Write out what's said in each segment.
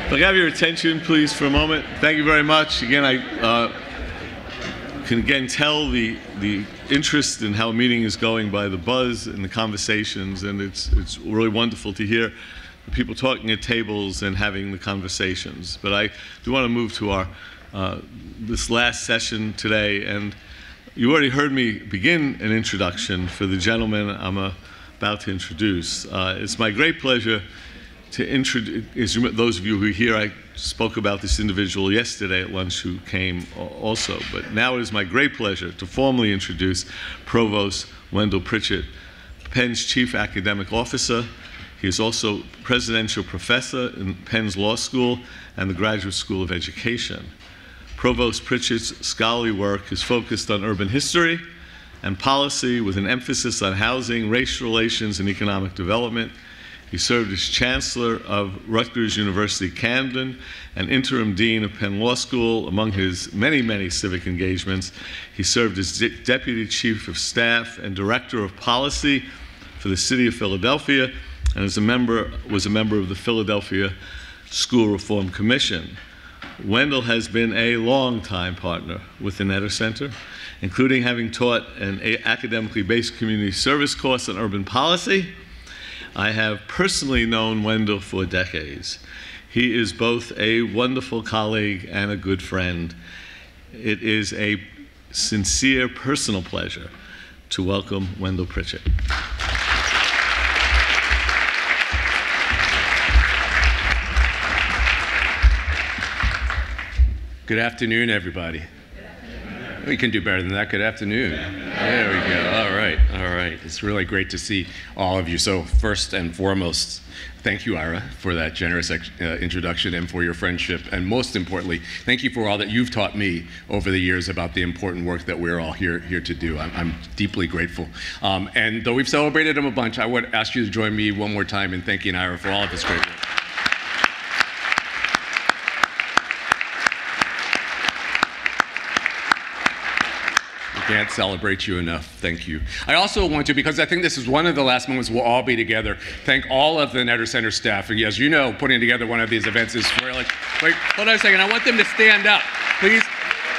If I have your attention, please, for a moment. Thank you very much. Again, I can again tell the interest in how a meeting is going by the buzz and the conversations, and it's really wonderful to hear the people talking at tables and having the conversations. But I do want to move to our this last session today, and you already heard me begin an introduction for the gentleman I'm about to introduce. It's my great pleasure to introduce, those of you who are here, I spoke about this individual yesterday at lunch who came also, but now it is my great pleasure to formally introduce Provost Wendell Pritchett, Penn's Chief Academic Officer. He is also Presidential Professor in Penn's Law School and the Graduate School of Education. Provost Pritchett's scholarly work is focused on urban history and policy with an emphasis on housing, race relations, and economic development. He served as Chancellor of Rutgers University Camden and Interim Dean of Penn Law School. Among his many, many civic engagements, he served as Deputy Chief of Staff and Director of Policy for the City of Philadelphia, and was a member of the Philadelphia School Reform Commission. Wendell has been a long-time partner with the Netter Center, including having taught an academically based community service course on urban policy. I have personally known Wendell for decades. He is both a wonderful colleague and a good friend. It is a sincere personal pleasure to welcome Wendell Pritchett. Good afternoon, everybody. We can do better than that. Good afternoon. There we go. All right, all right. It's really great to see all of you. So first and foremost, thank you, Ira, for that generous introduction and for your friendship. And most importantly, thank you for all that you've taught me over the years about the important work that we're all here to do. I'm deeply grateful. And though we've celebrated him a bunch, I would ask you to join me one more time in thanking Ira for all of his great work. Can't celebrate you enough. Thank you. I also want to, because I think this is one of the last moments we'll all be together, thank all of the Netter Center staff. And as you know, putting together one of these events is really, wait, hold on a second. I want them to stand up. Please,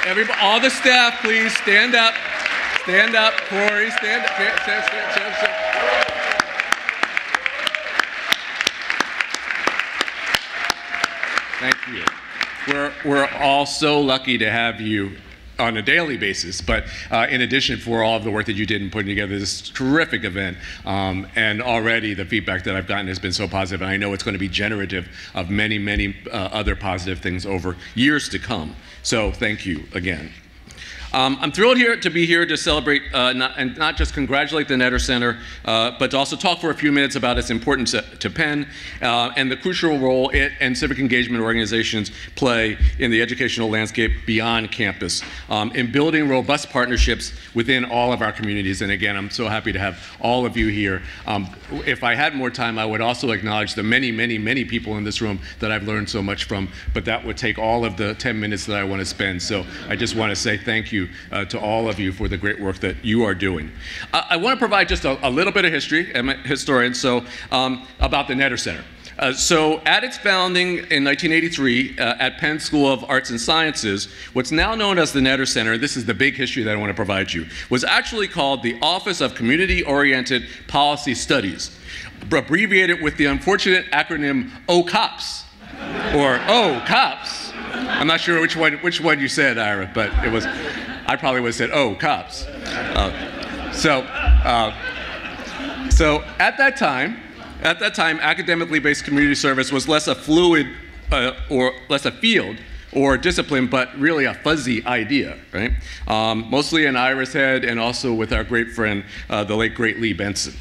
everybody, all the staff, please stand up. Stand up. Corey, stand up. Stand. Thank you. We're all so lucky to have you on a daily basis, but in addition for all of the work that you did in putting together this terrific event, and already the feedback that I've gotten has been so positive, and I know it's going to be generative of many, many other positive things over years to come. So thank you again. I'm thrilled to be here to celebrate and not just congratulate the Netter Center, but to also talk for a few minutes about its importance to Penn and the crucial role it and civic engagement organizations play in the educational landscape beyond campus, in building robust partnerships within all of our communities. And again, I'm so happy to have all of you here. If I had more time, I would also acknowledge the many, many, many people in this room that I've learned so much from, but that would take all of the 10 minutes that I want to spend. So I just want to say thank you to all of you for the great work that you are doing. I want to provide just a little bit of history, I'm a historian, so about the Netter Center. So at its founding in 1983 at Penn School of Arts and Sciences, what's now known as the Netter Center, this is the big history that I want to provide you, was actually called the Office of Community-Oriented Policy Studies, abbreviated with the unfortunate acronym OCOPS, or OCOPS. I'm not sure which one you said, Ira, but it was, I probably would have said, oh, cops. So at that time, academically based community service was less a fluid or less a field or discipline, but really a fuzzy idea, right? Mostly in Ira's head and also with our great friend, the late great Lee Benson.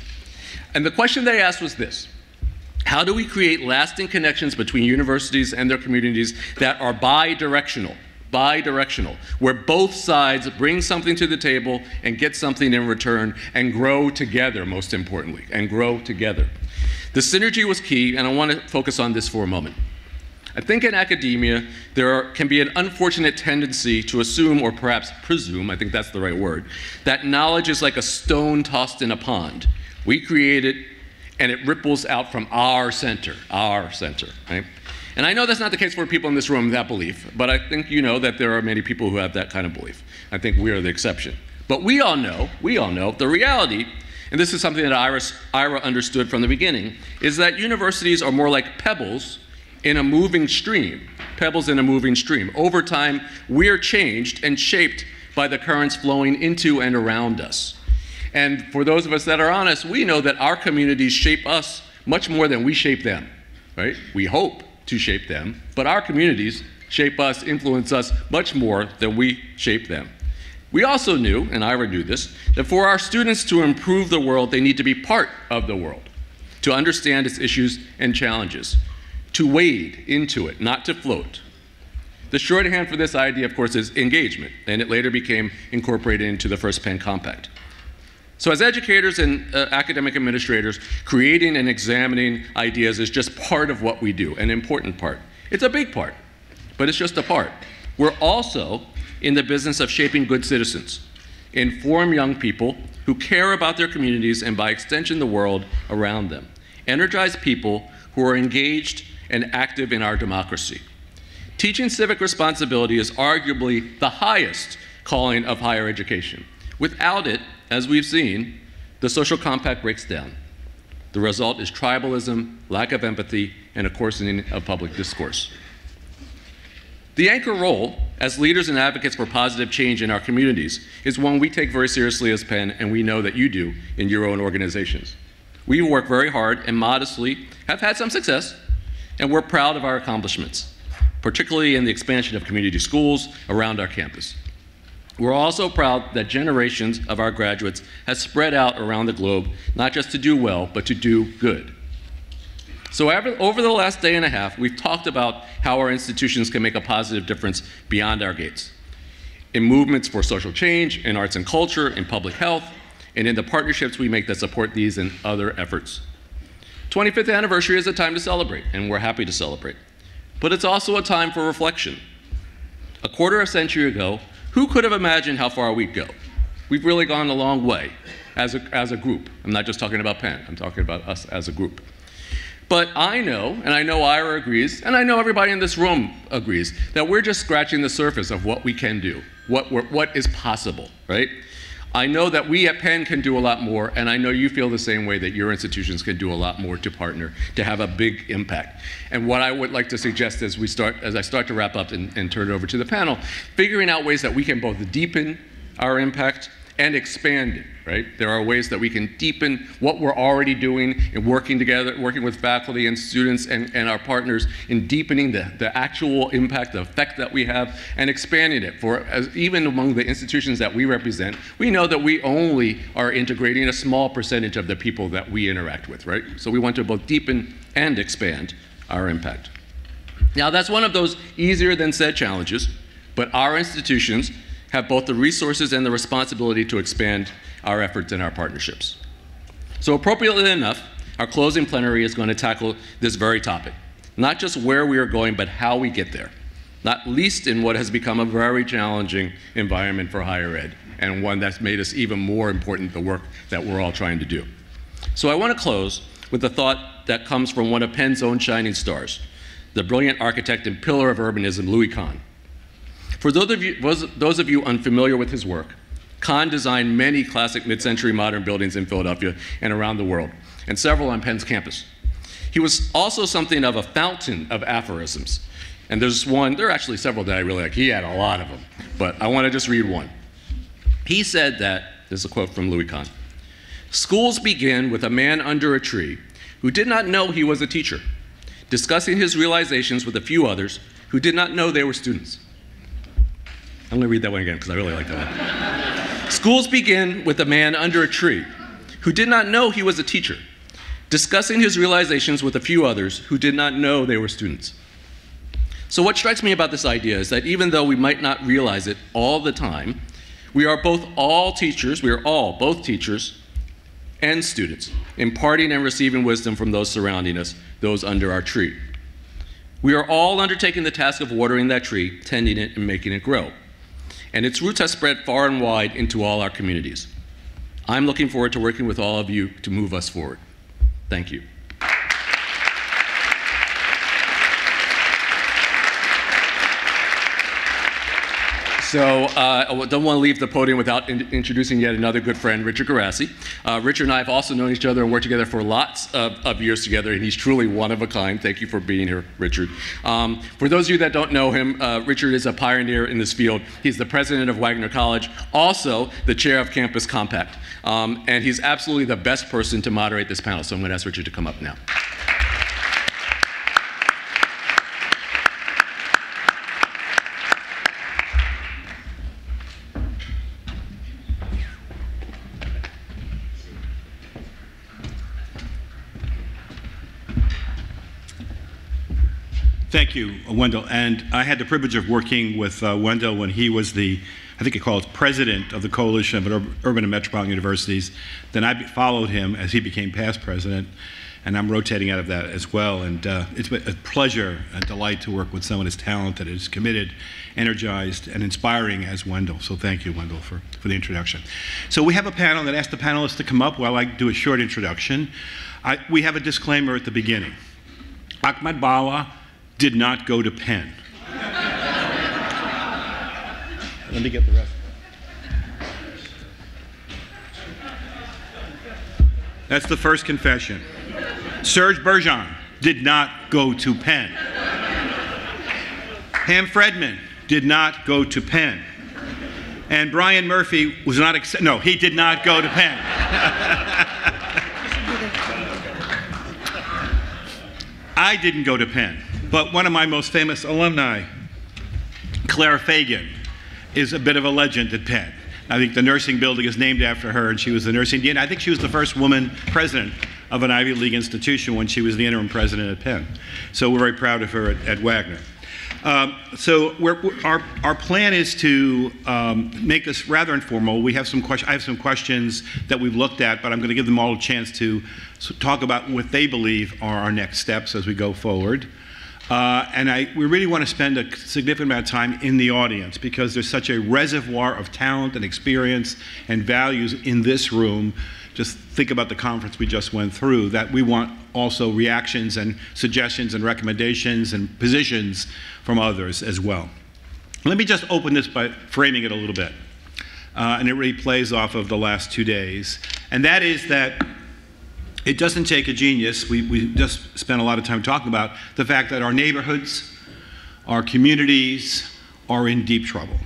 And the question they asked was this: how do we create lasting connections between universities and their communities that are bi-directional, where both sides bring something to the table and get something in return and grow together, most importantly, and grow together? The synergy was key, and I want to focus on this for a moment. I think in academia, there can be an unfortunate tendency to assume, or perhaps presume, I think that's the right word, that knowledge is like a stone tossed in a pond. We create it, and it ripples out from our center, right? And I know that's not the case for people in this room, that belief, but I think you know that there are many people who have that kind of belief. I think we are the exception. But we all know the reality, and this is something that Ira understood from the beginning, is that universities are more like pebbles in a moving stream. Pebbles in a moving stream. Over time, we're changed and shaped by the currents flowing into and around us. And for those of us that are honest, we know that our communities shape us much more than we shape them, right? We hope to shape them, but our communities shape us, influence us much more than we shape them. We also knew, and Ira knew this, that for our students to improve the world, they need to be part of the world, to understand its issues and challenges, to wade into it, not to float. The shorthand for this idea, of course, is engagement, and it later became incorporated into the first Penn Compact. So as educators and academic administrators, creating and examining ideas is just part of what we do, an important part. It's a big part, but it's just a part. We're also in the business of shaping good citizens, inform young people who care about their communities and by extension the world around them, energize people who are engaged and active in our democracy. Teaching civic responsibility is arguably the highest calling of higher education. Without it, as we've seen, the social compact breaks down. The result is tribalism, lack of empathy, and a coarsening of public discourse. The anchor role as leaders and advocates for positive change in our communities is one we take very seriously as Penn, and we know that you do in your own organizations. We work very hard and modestly have had some success, and we're proud of our accomplishments, particularly in the expansion of community schools around our campus. We're also proud that generations of our graduates have spread out around the globe, not just to do well, but to do good. So over the last day and a half, we've talked about how our institutions can make a positive difference beyond our gates, in movements for social change, in arts and culture, in public health, and in the partnerships we make that support these and other efforts. 25th anniversary is a time to celebrate, and we're happy to celebrate. But it's also a time for reflection. A quarter of a century ago, who could have imagined how far we'd go? We've really gone a long way as a group. I'm not just talking about Penn, I'm talking about us as a group. But I know, and I know Ira agrees, and I know everybody in this room agrees, that we're just scratching the surface of what we can do, what is possible, right? I know that we at Penn can do a lot more, and I know you feel the same way that your institutions can do a lot more to partner, to have a big impact. And what I would like to suggest as I start to wrap up and turn it over to the panel, figuring out ways that we can both deepen our impact and expand it, right? There are ways that we can deepen what we're already doing and working together, working with faculty and students and our partners in deepening the actual impact, the effect that we have, and expanding it. Even among the institutions that we represent, we know that we only are integrating a small percentage of the people that we interact with, right? So we want to both deepen and expand our impact. Now, that's one of those easier than said challenges, but our institutions have both the resources and the responsibility to expand our efforts and our partnerships. So appropriately enough, our closing plenary is going to tackle this very topic, not just where we are going, but how we get there, not least in what has become a very challenging environment for higher ed, and one that's made us even more important, the work that we're all trying to do. So I want to close with a thought that comes from one of Penn's own shining stars, the brilliant architect and pillar of urbanism, Louis Kahn. For those of you unfamiliar with his work, Kahn designed many classic mid-century modern buildings in Philadelphia and around the world, and several on Penn's campus. He was also something of a fountain of aphorisms. And there are actually several that I really like. He had a lot of them, but I want to just read one. He said that, this is a quote from Louis Kahn, "Schools begin with a man under a tree who did not know he was a teacher, discussing his realizations with a few others who did not know they were students." I'm going to read that one again because I really like that one. "Schools begin with a man under a tree who did not know he was a teacher, discussing his realizations with a few others who did not know they were students." So what strikes me about this idea is that even though we might not realize it all the time, we are all both teachers and students, imparting and receiving wisdom from those surrounding us, those under our tree. We are all undertaking the task of watering that tree, tending it, and making it grow. And its roots have spread far and wide into all our communities. I'm looking forward to working with all of you to move us forward. Thank you. So I don't want to leave the podium without introducing yet another good friend, Richard Guarasci. Richard and I have also known each other and worked together for lots of years together, and he's truly one of a kind. Thank you for being here, Richard. For those of you that don't know him, Richard is a pioneer in this field. He's the president of Wagner College, also the chair of Campus Compact, and he's absolutely the best person to moderate this panel. So I'm going to ask Richard to come up now. Thank you, Wendell. And I had the privilege of working with Wendell when he was the, I think he called president of the Coalition of Urban and Metropolitan Universities. Then I followed him as he became past president, and I'm rotating out of that as well. And it's been a pleasure and delight to work with someone as talented, as committed, energized, and inspiring as Wendell. So thank you, Wendell, for the introduction. So we have a panel that asked the panelists to come up while I do a short introduction. We have a disclaimer at the beginning. Ahmed Bawa did not go to Penn. Let me get the rest. That's the first confession. Sjur Bergan did not go to Penn. Fredman did not go to Penn. And Brian Murphy was not, no, he did not go to Penn. I didn't go to Penn. But one of my most famous alumni, Clara Fagan, is a bit of a legend at Penn. I think the nursing building is named after her, and she was the nursing dean. I think she was the first woman president of an Ivy League institution when she was the interim president at Penn. So we're very proud of her at Wagner. Our plan is to make this rather informal. We have I have some questions that we've looked at, but I'm going to give them all a chance to talk about what they believe are our next steps as we go forward. We really want to spend a significant amount of time in the audience because there's such a reservoir of talent and experience and values in this room. Just think about the conference we just went through, that we want also reactions and suggestions and recommendations and positions from others as well. Let me just open this by framing it a little bit. And it really plays off of the last 2 days. And that is that it doesn't take a genius. We just spent a lot of time talking about the fact that our neighborhoods, our communities are in deep trouble.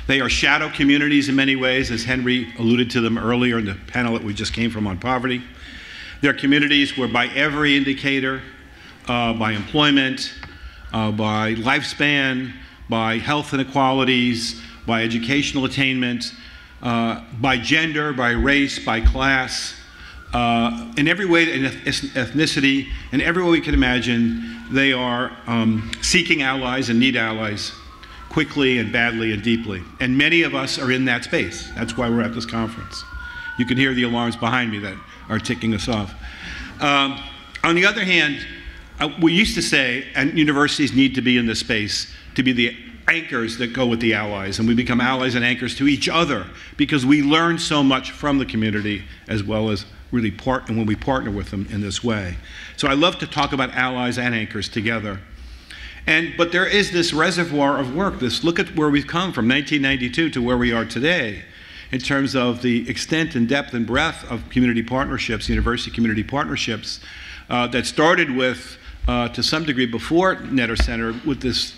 They are shadow communities in many ways, as Henry alluded to them earlier in the panel that we just came from on poverty. They're communities where by every indicator, by employment, by lifespan, by health inequalities, by educational attainment, by gender, by race, by class, in every way, in ethnicity, in every way we can imagine, they are seeking allies and need allies quickly and badly and deeply. And many of us are in that space. That's why we're at this conference. You can hear the alarms behind me that are ticking us off. On the other hand, we used to say, and universities need to be in this space to be the anchors that go with the allies, and we become allies and anchors to each other because we learn so much from the community as well as really when we partner with them in this way. So I love to talk about allies and anchors together. But there is this reservoir of work. Look at where we've come from 1992 to where we are today in terms of the extent and depth and breadth of community partnerships, university community partnerships that started with, to some degree before Netter Center, with this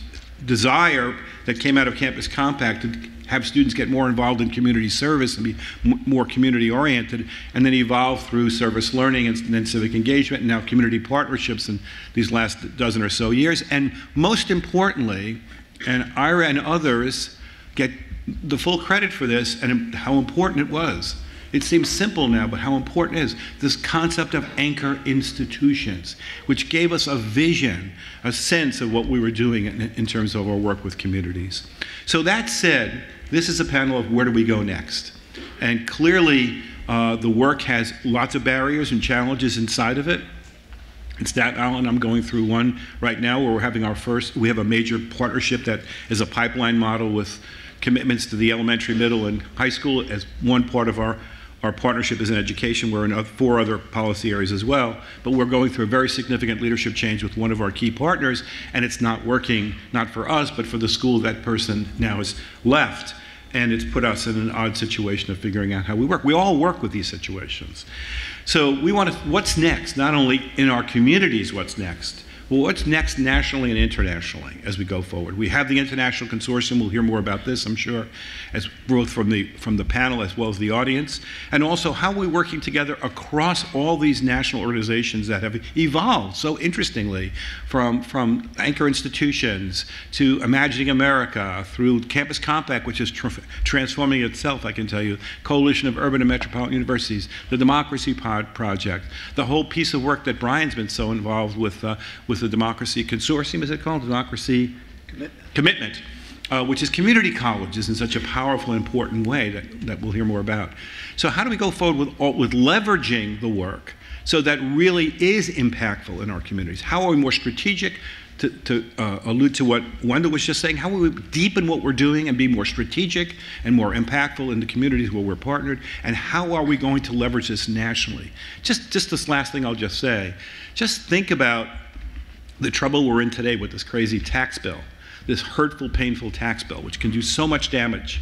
desire that came out of Campus Compact to have students get more involved in community service and be more community oriented, and then evolve through service learning and then civic engagement and now community partnerships in these last dozen or so years. And most importantly, and Ira and others get the full credit for this and how important it was. It seems simple now, but how important it is, this concept of anchor institutions, which gave us a vision, a sense of what we were doing in terms of our work with communities. So that said, this is a panel of where do we go next? And clearly, the work has lots of barriers and challenges inside of it. In Staten Island, I'm going through one right now where we're having we have a major partnership that is a pipeline model with commitments to the elementary, middle, and high school as one part of our Our partnership is in education. We're in 4 other policy areas as well. But we're going through a very significant leadership change with one of our key partners, and it's not working, not for us, but for the school that person now has left. And it's put us in an odd situation of figuring out how we work. We all work with these situations. So we want to, what's next? Not only in our communities, what's next? Well, what's next nationally and internationally as we go forward? We have the international consortium. We'll hear more about this, I'm sure, as both from the panel as well as the audience. And also, how are we working together across all these national organizations that have evolved so interestingly from anchor institutions to Imagining America through Campus Compact, which is transforming itself, I can tell you, Coalition of Urban and Metropolitan Universities, the Democracy Project, the whole piece of work that Brian's been so involved with the Democracy Consortium, is it called? Democracy Commitment, which is community colleges in such a powerful and important way that we'll hear more about. So how do we go forward with leveraging the work so that really is impactful in our communities? How are we more strategic? To allude to what Wendell was just saying, how will we deepen what we're doing and be more strategic and more impactful in the communities where we're partnered? And how are we going to leverage this nationally? Just this last thing I'll just say. Just think about the trouble we're in today with this crazy tax bill, this hurtful, painful tax bill, which can do so much damage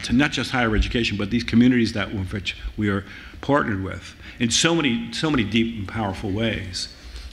to not just higher education, but these communities that which we are partnered with in so many deep and powerful ways.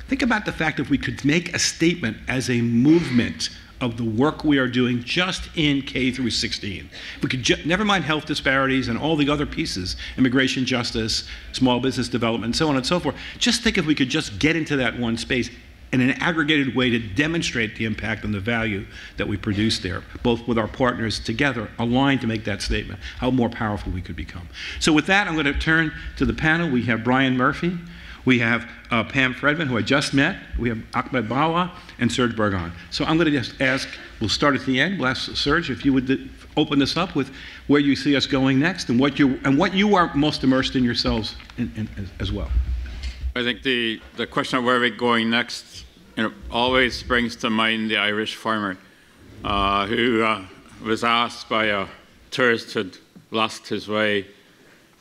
Think about the fact that we could make a statement as a movement of the work we are doing just in K through 16. If we could never mind health disparities and all the other pieces, immigration justice, small business development, so on and so forth. Just think if we could just get into that one space in an aggregated way to demonstrate the impact and the value that we produce there, both with our partners together, aligned to make that statement, how more powerful we could become. So with that, I'm going to turn to the panel. We have Brian Murphy. We have Pam Fredman, who I just met. We have Ahmed Bawa and Sjur Bergan. So I'm going to just ask, we'll start at the end. We'll ask Sjur if you would open this up with where you see us going next and what you are most immersed in yourselves in as well. I think the question of where we're going next, always brings to mind the Irish farmer who was asked by a tourist who'd lost his way,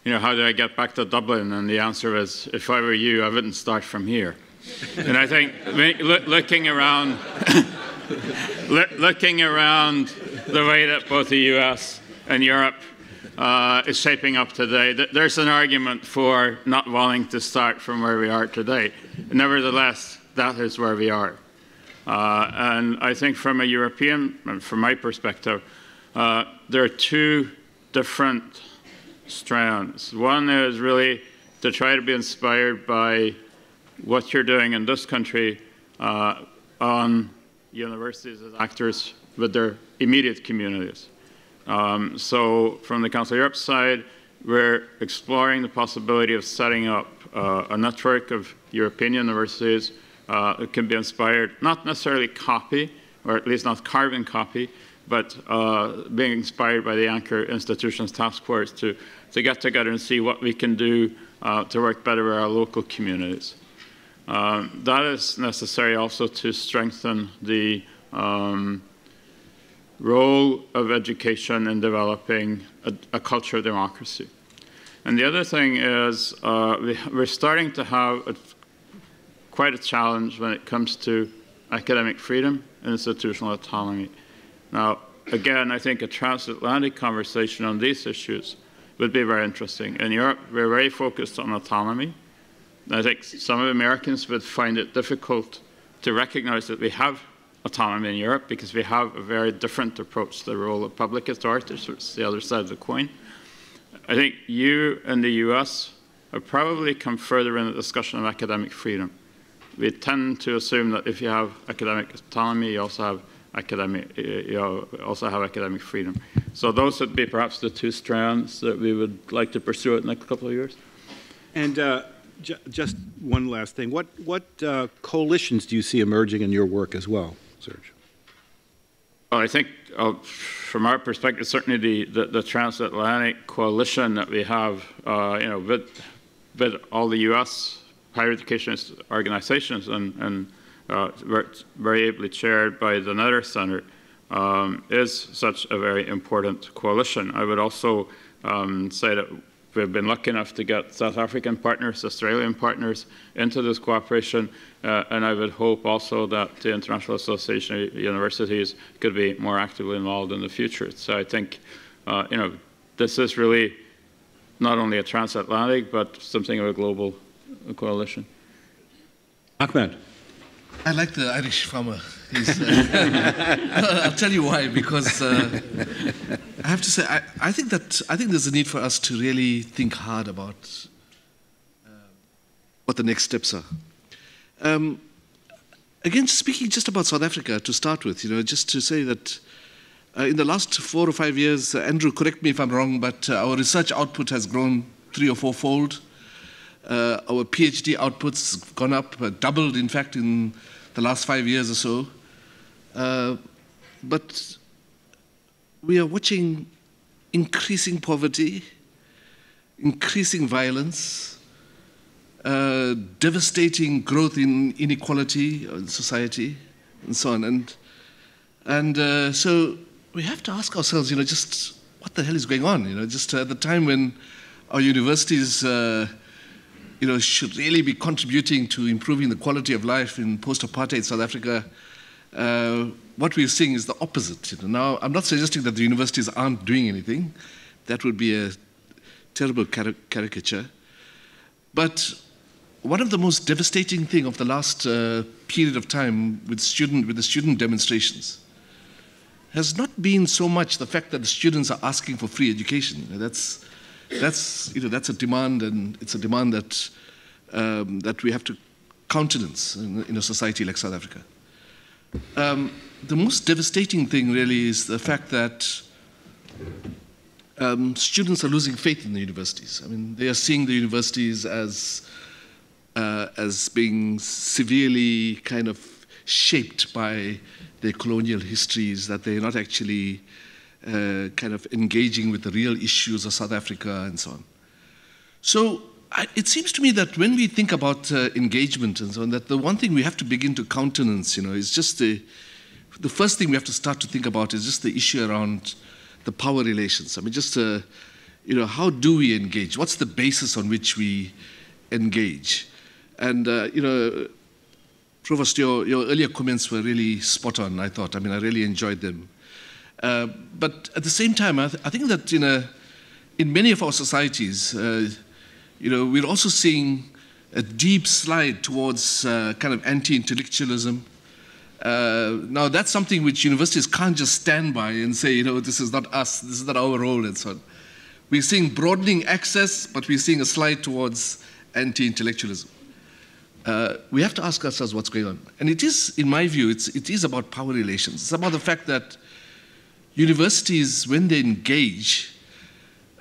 how do I get back to Dublin? And the answer was, if I were you, I wouldn't start from here. And I think looking around, looking around the way that both the US and Europe is shaping up today, there's an argument for not wanting to start from where we are today. Nevertheless, that is where we are. And I think from a European, from my perspective, there are 2 different strands. One is really to try to be inspired by what you're doing in this country on universities as actors with their immediate communities. So from the Council of Europe side, we're exploring the possibility of setting up a network of European universities that can be inspired, not necessarily copy, or at least not carbon copy, but being inspired by the Anchor Institutions Task Force to get together and see what we can do to work better with our local communities. That is necessary also to strengthen the role of education in developing a culture of democracy. And the other thing is we're starting to have quite a challenge when it comes to academic freedom and institutional autonomy. Now, again, I think a transatlantic conversation on these issues would be very interesting. In Europe, we're very focused on autonomy. I think some of the Americans would find it difficult to recognize that we have autonomy in Europe because we have a very different approach to the role of public authorities, which is the other side of the coin. I think you and the US have probably come further in the discussion of academic freedom. We tend to assume that if you have academic autonomy, you also have academic freedom. So those would be perhaps the 2 strands that we would like to pursue in the next couple of years. And just one last thing. What coalitions do you see emerging in your work as well, Sjur? Well, I think from our perspective, certainly the transatlantic coalition that we have, with all the U.S. higher education organizations and very ably chaired by the Nether Center, is such a very important coalition. I would also say that We've been lucky enough to get South African partners, Australian partners into this cooperation, and I would hope also that the International Association of Universities could be more actively involved in the future. So I think, this is really not only a transatlantic, but something of a global coalition. Ahmed. I like the Irish farmer. I'll tell you why, because I have to say, I think there's a need for us to really think hard about what the next steps are. Again, speaking just about South Africa to start with, just to say that in the last 4 or 5 years, Andrew, correct me if I'm wrong, but our research output has grown 3 or 4-fold. Our PhD output's gone up, doubled, in fact, in the last 5 years or so. But we are watching increasing poverty, increasing violence, devastating growth in inequality in society, and so on. And so we have to ask ourselves, just what the hell is going on? Just at the time when our universities, should really be contributing to improving the quality of life in post-apartheid South Africa, what we're seeing is the opposite. Now, I'm not suggesting that the universities aren't doing anything. That would be a terrible caricature. But one of the most devastating things of the last period of time with the student demonstrations has not been so much the fact that the students are asking for free education. That's a demand, and it's a demand that that we have to countenance in a society like South Africa. The most devastating thing really is the fact that students are losing faith in the universities. I mean, they are seeing the universities as being severely kind of shaped by their colonial histories, that they're not actually kind of engaging with the real issues of South Africa and so on. So it seems to me that when we think about engagement and so on, that the one thing we have to begin to countenance, is just the first thing we have to start to think about is just the issue around the power relations. I mean, just, how do we engage? What's the basis on which we engage? And, Provost, your earlier comments were really spot on, I thought. I mean, I really enjoyed them. But at the same time, I think that in many of our societies, we're also seeing a deep slide towards kind of anti-intellectualism. Now, that's something which universities can't just stand by and say, this is not us, this is not our role, and so on. We're seeing broadening access, but we're seeing a slide towards anti-intellectualism. We have to ask ourselves what's going on. And it is, in my view, it is about power relations. It's about the fact that universities, when they engage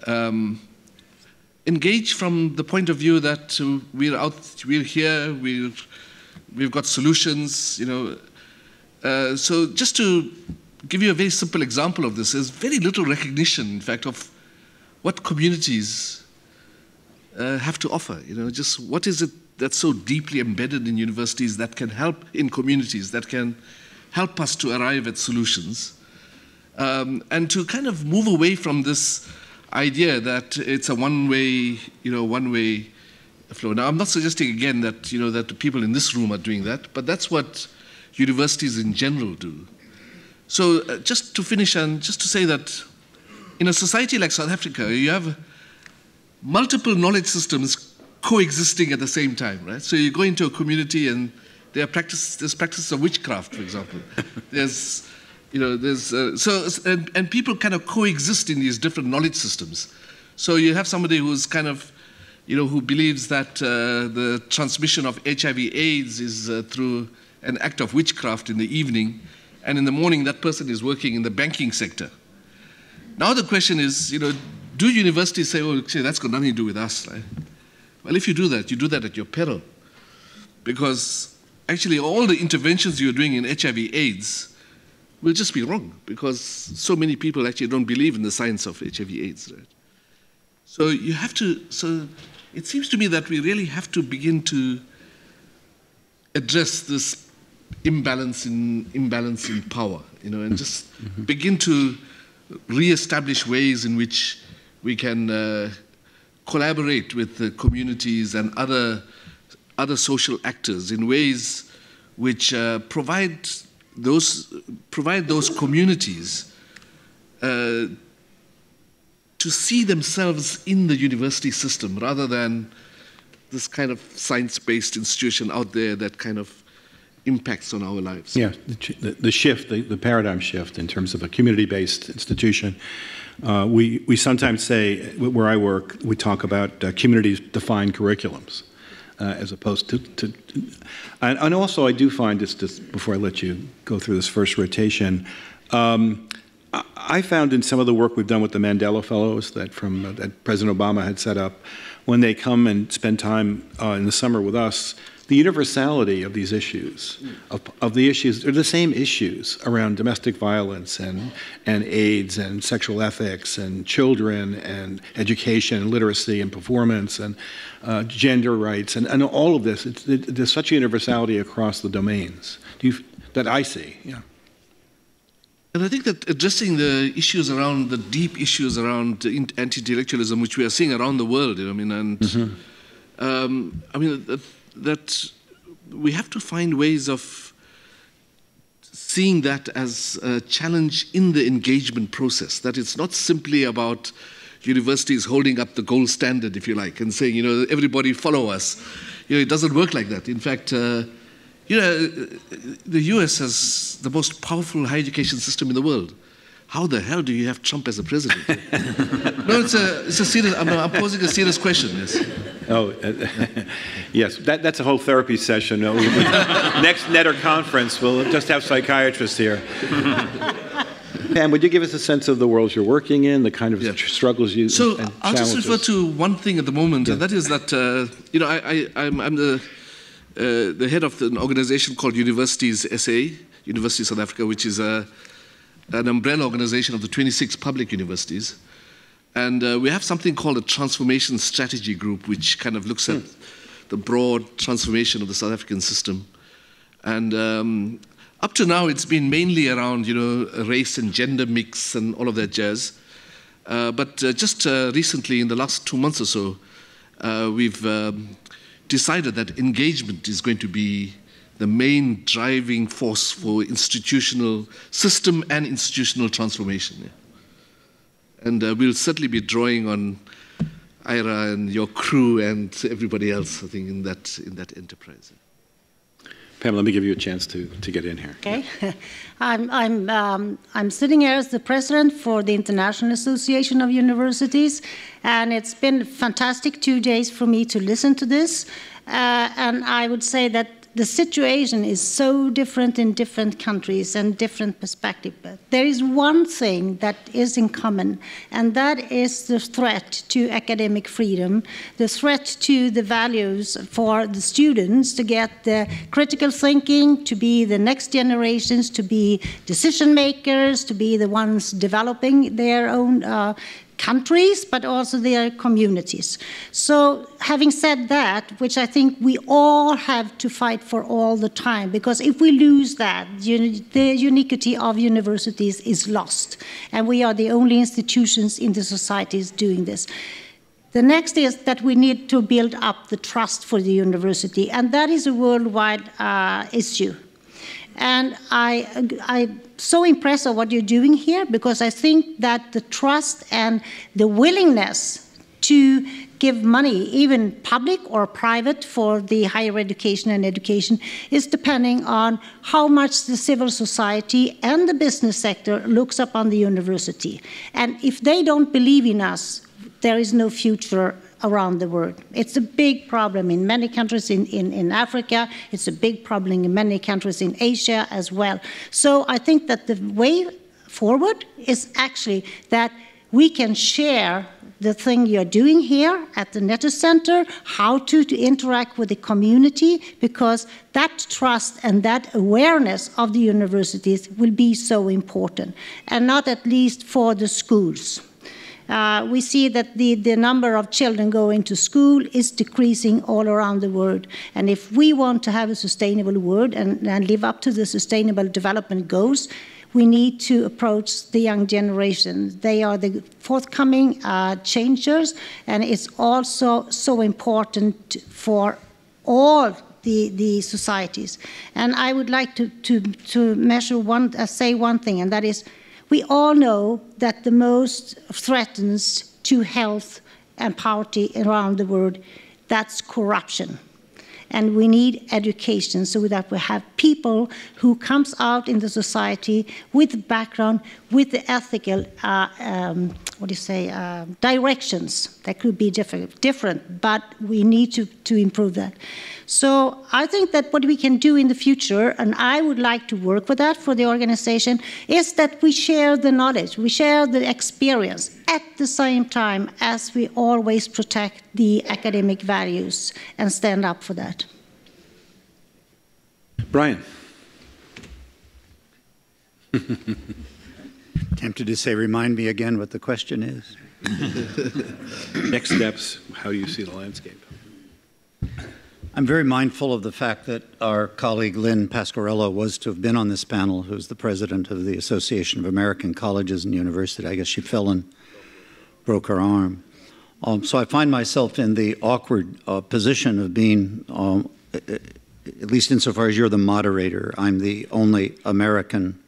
from the point of view that we're here, we've got solutions, So just to give you a very simple example of this, there's very little recognition, in fact, of what communities have to offer. Just what is it that's so deeply embedded in universities that can help in communities, that can help us to arrive at solutions, and to kind of move away from this idea that it's a one-way flow. Now, I'm not suggesting again that that the people in this room are doing that, but that's what universities in general do. So, just to finish and just to say that in a society like South Africa, you have multiple knowledge systems coexisting at the same time, right? So you go into a community and there's practices of witchcraft, for example. And people kind of coexist in these different knowledge systems. So you have somebody who's kind of, who believes that the transmission of HIV/AIDS is through an act of witchcraft in the evening, and in the morning that person is working in the banking sector. Now the question is, do universities say, oh, that's got nothing to do with us, right? Well, if you do that at your peril. Because actually all the interventions you're doing in HIV/AIDS will just be wrong, because so many people actually don't believe in the science of HIV/AIDS, right? So it seems to me that we really have to begin to address this imbalance in power, and just begin to re-establish ways in which we can collaborate with the communities and other social actors in ways which provide those communities to see themselves in the university system rather than this kind of science-based institution out there that kind of impacts on our lives. Yeah, the shift, the paradigm shift in terms of a community-based institution. We sometimes say, where I work, we talk about community-defined curriculums as opposed to and also I do find this before I let you go through this first rotation, I found in some of the work we've done with the Mandela Fellows that President Obama had set up, when they come and spend time in the summer with us, the universality of these issues, of the issues, they're the same issues around domestic violence and AIDS and sexual ethics and children and education and literacy and performance and gender rights and all of this. There's such a universality across the domains that I see. Yeah. And I think that addressing the issues around, the deep issues around anti-intellectualism, which we are seeing around the world, that we have to find ways of seeing that as a challenge in the engagement process, that it's not simply about universities holding up the gold standard, if you like, and saying, everybody follow us. It doesn't work like that. In fact, the US has the most powerful higher education system in the world. How the hell do you have Trump as a president? No, it's a serious, I'm posing a serious question, yes. Oh, yes, that's a whole therapy session. Next NETR conference, we'll just have psychiatrists here. Pam, would you give us a sense of the world you're working in, the kind of struggles you So and I'll just refer to one thing at the moment, and that is that, I'm the head of an organization called Universities SA, University of South Africa, which is an umbrella organization of the 26 public universities. And we have something called a transformation strategy group, which kind of looks at the broad transformation of the South African system. And up to now, it's been mainly around, race and gender mix and all of that jazz. But just recently, in the last 2 months or so, we've decided that engagement is going to be the main driving force for institutional system and institutional transformation. Yeah. And we'll certainly be drawing on Ira and your crew and everybody else, I think, in that enterprise. Pam, let me give you a chance to get in here. Okay, I'm sitting here as the president for the International Association of Universities, and it's been fantastic 2 days for me to listen to this. And I would say that the situation is so different in different countries and different perspectives. But there is one thing that is in common, and that is the threat to academic freedom, the threat to the values for the students to get the critical thinking, to be the next generations, to be decision makers, to be the ones developing their own countries, but also their communities. So having said that, which I think we all have to fight for all the time, because if we lose that, the uniquity of universities is lost, and we are the only institutions in the societies doing this. The next is that we need to build up the trust for the university, and that is a worldwide issue. And I'm so impressed with what you're doing here, because I think that the trust and the willingness to give money, even public or private, for the higher education and education is depending on how much the civil society and the business sector looks upon the university. And if they don't believe in us, there is no future around the world. It's a big problem in many countries in Africa. It's a big problem in many countries in Asia as well. So I think that the way forward is actually that we can share the thing you're doing here at the NETR Center, how to interact with the community, because that trust and that awareness of the universities will be so important, and not at least for the schools. We see that the number of children going to school is decreasing all around the world. And if we want to have a sustainable world and live up to the sustainable development goals, we need to approach the young generation. They are the forthcoming changers, and it's also so important for all the societies. And I would like to say one thing, and that is, we all know that the most threatens to health and poverty around the world, that's corruption. And we need education so that we have people who comes out in the society with background, with the ethical, directions that could be different, but we need to improve that. So I think that what we can do in the future, and I would like to work with that for the organization, is that we share the knowledge, we share the experience at the same time as we always protect the academic values and stand up for that. Brian. Tempted to say, remind me again what the question is. Next steps, how do you see the landscape? I'm very mindful of the fact that our colleague Lynn Pasquarello was to have been on this panel, who's the president of the Association of American Colleges and Universities. I guess she fell and broke her arm. So I find myself in the awkward position of being, at least insofar as you're the moderator, I'm the only American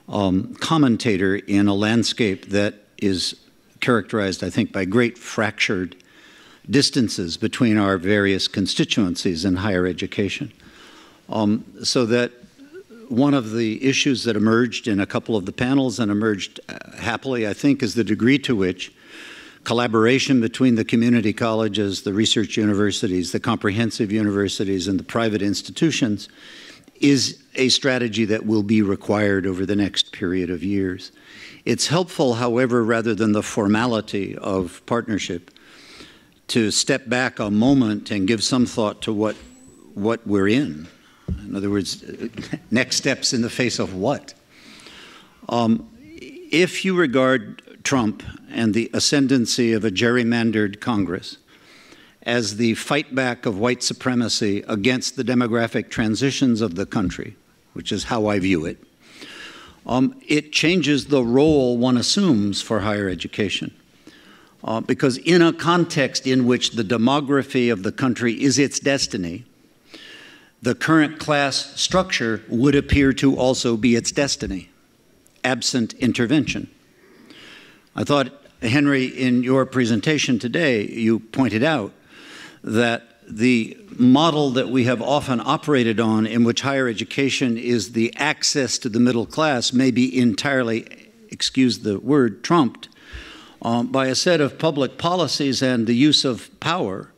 commentator in a landscape that is characterized, I think, by great fractured distances between our various constituencies in higher education. So that one of the issues that emerged in a couple of the panels and emerged happily, I think, is the degree to which collaboration between the community colleges, the research universities, the comprehensive universities, and the private institutions is a strategy that will be required over the next period of years. It's helpful, however, rather than the formality of partnership, to step back a moment and give some thought to what we're in. In other words, next steps in the face of what? If you regard Trump and the ascendancy of a gerrymandered Congress as the fight back of white supremacy against the demographic transitions of the country, which is how I view it, it changes the role one assumes for higher education. Because in a context in which the demography of the country is its destiny, the current class structure would appear to also be its destiny, absent intervention. I thought, Henry, in your presentation today, you pointed out that the model that we have often operated on, in which higher education is the access to the middle class, may be entirely, excuse the word, trumped by a set of public policies and the use of power,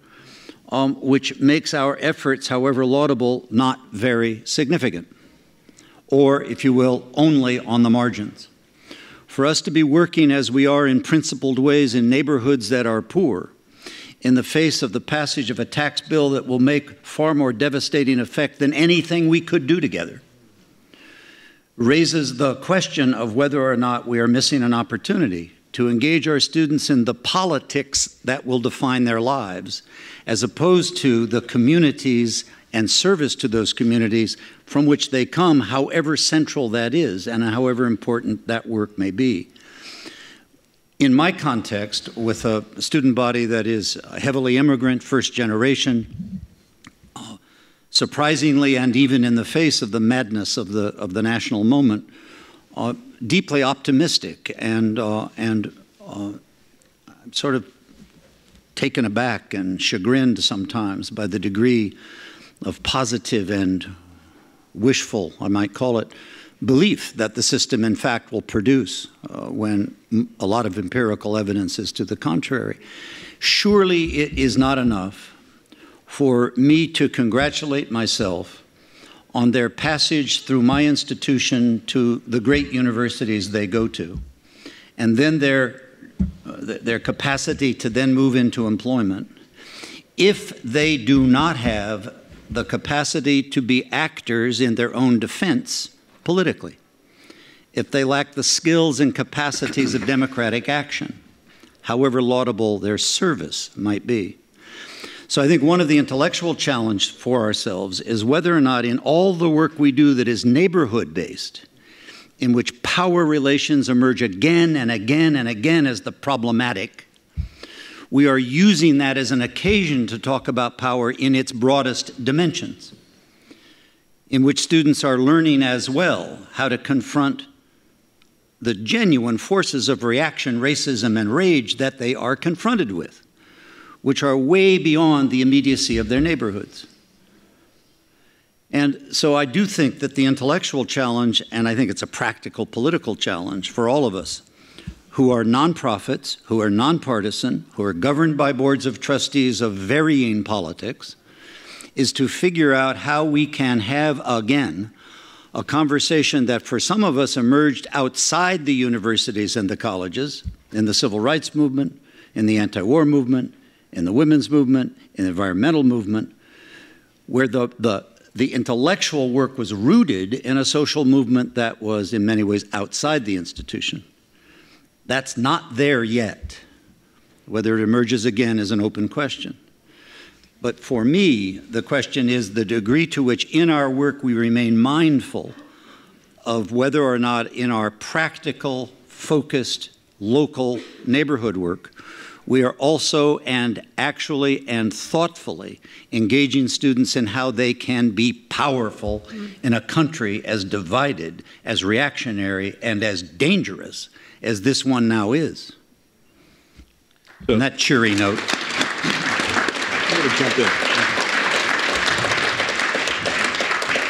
which makes our efforts, however laudable, not very significant, or, if you will, only on the margins. For us to be working as we are in principled ways in neighborhoods that are poor, in the face of the passage of a tax bill that will make far more devastating effect than anything we could do together, raises the question of whether or not we are missing an opportunity to engage our students in the politics that will define their lives, as opposed to the communities and service to those communities from which they come, however central that is and however important that work may be. In my context, with a student body that is heavily immigrant, first generation, surprisingly, and even in the face of the madness of the national moment, deeply optimistic, and I'm sort of taken aback and chagrined sometimes by the degree of positive and wishful, I might call it, belief that the system in fact will produce when a lot of empirical evidence is to the contrary. Surely it is not enough for me to congratulate myself on their passage through my institution to the great universities they go to, and then their capacity to then move into employment, if they do not have the capacity to be actors in their own defense politically, if they lack the skills and capacities of democratic action, however laudable their service might be. So I think one of the intellectual challenges for ourselves is whether or not in all the work we do that is neighborhood-based, in which power relations emerge again and again and again as the problematic, we are using that as an occasion to talk about power in its broadest dimensions, in which students are learning as well how to confront the genuine forces of reaction, racism, and rage that they are confronted with, which are way beyond the immediacy of their neighborhoods. And so I do think that the intellectual challenge, and I think it's a practical political challenge for all of us, who are nonprofits, who are nonpartisan, who are governed by boards of trustees of varying politics, is to figure out how we can have, again, a conversation that for some of us emerged outside the universities and the colleges, in the civil rights movement, in the anti-war movement, in the women's movement, in the environmental movement, where the intellectual work was rooted in a social movement that was in many ways outside the institution. That's not there yet. Whether it emerges again is an open question. But for me, the question is the degree to which in our work we remain mindful of whether or not in our practical, focused, local neighborhood work, we are also and actually and thoughtfully engaging students in how they can be powerful in a country as divided, as reactionary, and as dangerous as this one now is. On that cheery note. I'm going to jump in.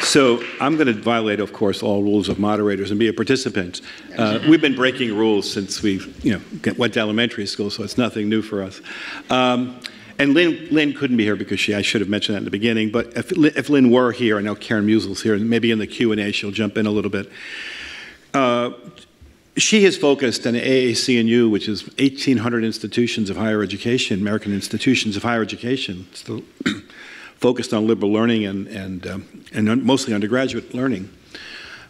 So I'm going to violate, of course, all rules of moderators and be a participant. We've been breaking rules since we went to elementary school, so it's nothing new for us. And Lynn couldn't be here because I should have mentioned that in the beginning, but if Lynn were here, I know Karen Musel's here, and maybe in the Q&A she'll jump in a little bit. She has focused on AAC&U, which is 1,800 institutions of higher education, American institutions of higher education, still focused on liberal learning and mostly undergraduate learning,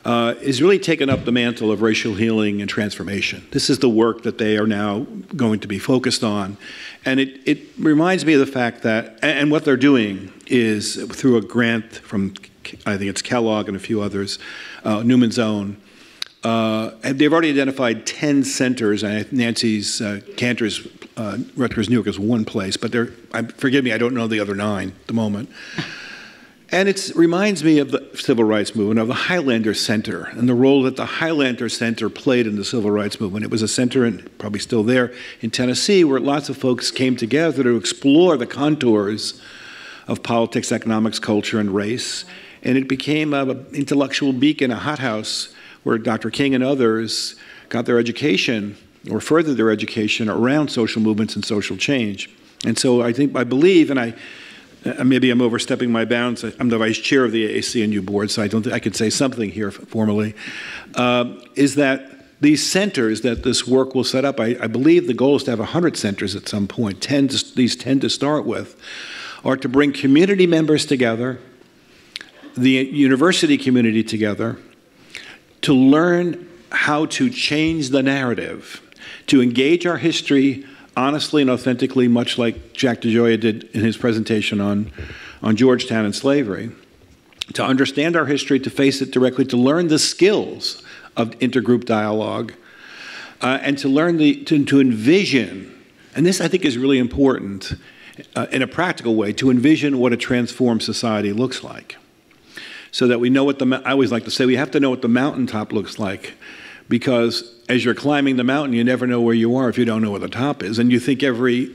is really taken up the mantle of racial healing and transformation. This is the work that they are now going to be focused on. And it reminds me of the fact that, and what they're doing is through a grant from, I think it's Kellogg and a few others, Newman's Own, and they've already identified 10 centers, and Nancy's Cantor's Rutgers New York is one place, but forgive me, I don't know the other 9 at the moment. And it reminds me of the civil rights movement, of the Highlander Center, and the role that the Highlander Center played in the civil rights movement. It was a center, and probably still there, in Tennessee, where lots of folks came together to explore the contours of politics, economics, culture, and race. And it became an intellectual beacon, a hothouse, where Dr. King and others got their education, or furthered their education, around social movements and social change. And so I believe, and maybe I'm overstepping my bounds, I'm the vice chair of the AAC&U board, so I could say something here formally, is that these centers that this work will set up, I believe the goal is to have 100 centers at some point, these 10 to start with, are to bring community members together, the university community together, to learn how to change the narrative, to engage our history honestly and authentically, much like Jack DeGioia did in his presentation on Georgetown and slavery, to understand our history, to face it directly, to learn the skills of intergroup dialogue, and to learn to envision, and this I think is really important in a practical way, to envision what a transformed society looks like. So that we know what I always like to say, we have to know what the mountaintop looks like, because as you're climbing the mountain, you never know where you are if you don't know where the top is. And you think every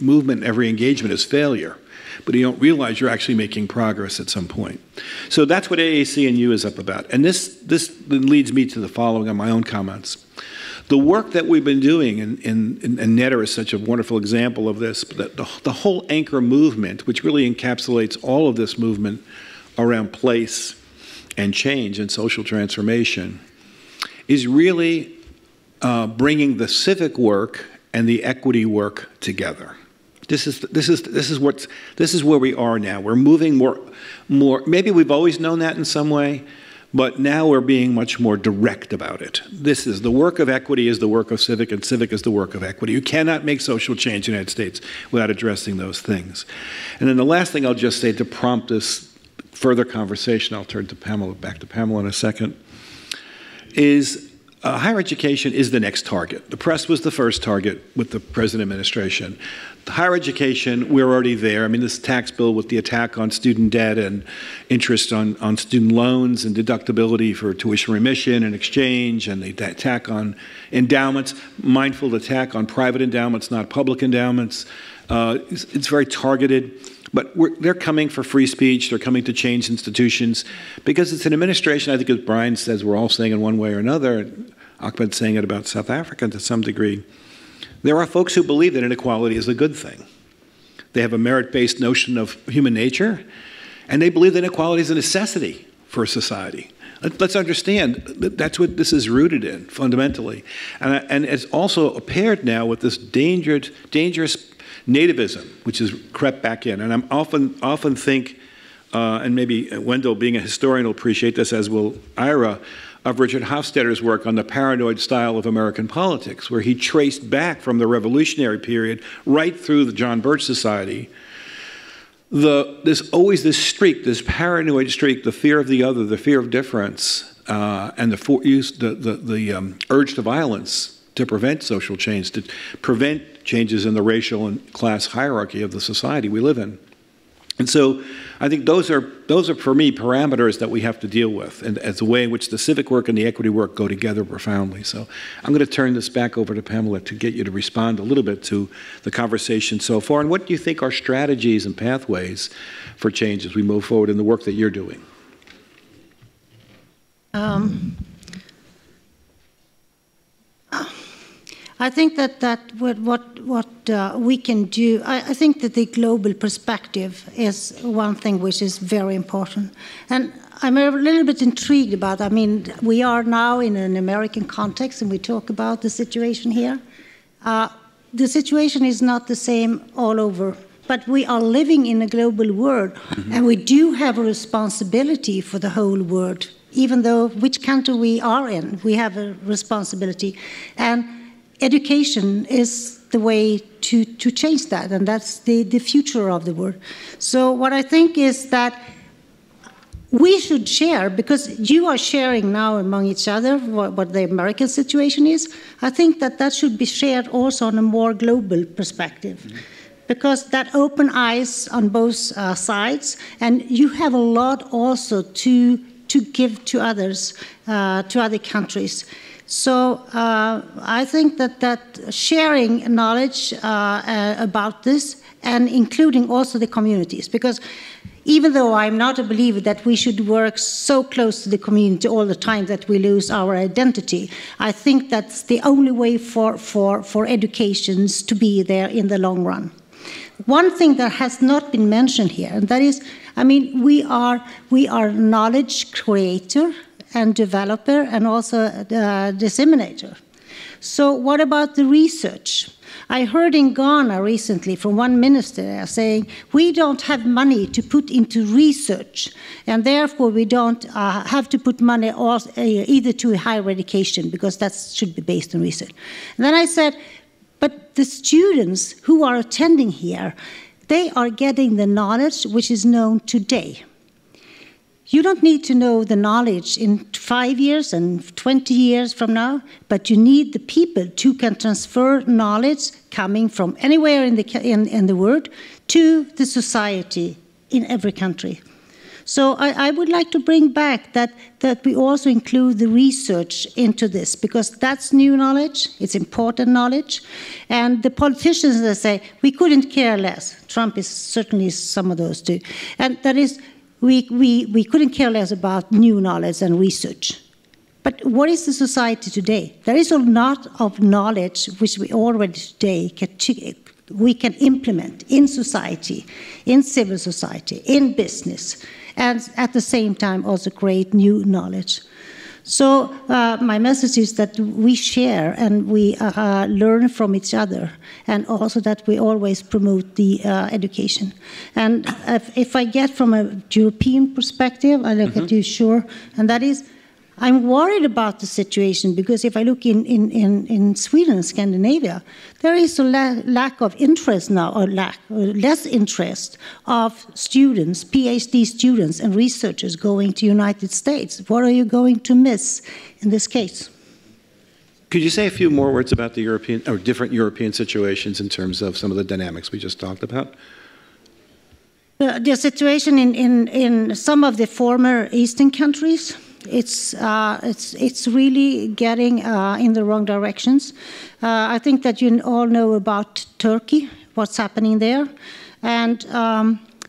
movement, every engagement is failure, but you don't realize you're actually making progress at some point. So that's what AAC&U is up about. And this leads me to the following on my own comments. The work that we've been doing, and Netter is such a wonderful example of this, but the whole anchor movement, which really encapsulates all of this movement around place and change and social transformation, is really bringing the civic work and the equity work together. This is where we are now. We're moving more. Maybe we've always known that in some way, but now we're being much more direct about it. This is the work of equity is the work of civic, and civic is the work of equity. You cannot make social change in the United States without addressing those things. And then the last thing I'll just say to prompt this further conversation, I'll turn to Pamela, back to Pamela in a second, is higher education is the next target. The press was the first target with the present administration. The higher education, we're already there. I mean, this tax bill with the attack on student debt and interest on student loans and deductibility for tuition remission and exchange, and the attack on endowments, mindful attack on private endowments, not public endowments. It's very targeted. But they're coming for free speech. They're coming to change institutions because it's an administration, I think, as Brian says, we're all saying in one way or another, and Ahmed saying it about South Africa to some degree. There are folks who believe that inequality is a good thing. They have a merit-based notion of human nature, and they believe that inequality is a necessity for society. Let's understand that that's what this is rooted in, fundamentally. And it's also appeared now with this dangerous nativism, which has crept back in. And I'm often think, and maybe Wendell, being a historian, will appreciate this, as will Ira, of Richard Hofstadter's work on the paranoid style of American politics, where he traced back from the revolutionary period right through the John Birch Society, there's always this streak, this paranoid streak, the fear of the other, the fear of difference, and the urge to violence to prevent social change, to prevent changes in the racial and class hierarchy of the society we live in. And so I think those are for me parameters that we have to deal with, and as a way in which the civic work and the equity work go together profoundly. So I'm going to turn this back over to Pamela to get you to respond a little bit to the conversation so far, and what do you think are strategies and pathways for change as we move forward in the work that you're doing? I think that what we can do, I think that the global perspective is one thing which is very important. And I'm a little bit intrigued about, I mean, we are now in an American context and we talk about the situation here. The situation is not the same all over, but we are living in a global world, and we do have a responsibility for the whole world. Even though which country we are in, we have a responsibility. And education is the way to change that, and that's the future of the world. So what I think is that we should share, because you are sharing now among each other what the American situation is. I think that should be shared also on a more global perspective, because that open eyes on both sides, and you have a lot also to give to others, to other countries. So I think that sharing knowledge about this, and including also the communities, because even though I'm not a believer that we should work so close to the community all the time that we lose our identity, I think that's the only way for educations to be there in the long run. One thing that has not been mentioned here, and that is, I mean, we are knowledge creator and developer, and also disseminator. So what about the research? I heard in Ghana recently from one minister saying, we don't have money to put into research, and therefore we don't have to put money either to higher education, because that should be based on research. And then I said, but the students who are attending here, they are getting the knowledge which is known today. You don't need to know the knowledge in 5 years and 20 years from now, but you need the people who can transfer knowledge coming from anywhere in the world to the society in every country. So I would like to bring back that we also include the research into this, because that's new knowledge, it's important knowledge, and the politicians that say, we couldn't care less. Trump is certainly some of those too. And that is, we couldn't care less about new knowledge and research. But what is the society today? There is a lot of knowledge which we already today we can implement in society, in civil society, in business, and at the same time also create new knowledge. So my message is that we share and we learn from each other, and also that we always promote the education. And if I get from a European perspective, I look at you, Sjur, and that is, I'm worried about the situation because if I look in Sweden and Scandinavia, there is a lack of interest now, or less interest of students, PhD students and researchers going to United States. What are you going to miss in this case? Could you say a few more words about the European or different European situations in terms of some of the dynamics we just talked about? The situation in some of the former Eastern countries, it's really getting in the wrong directions. I think that you all know about Turkey, what's happening there. And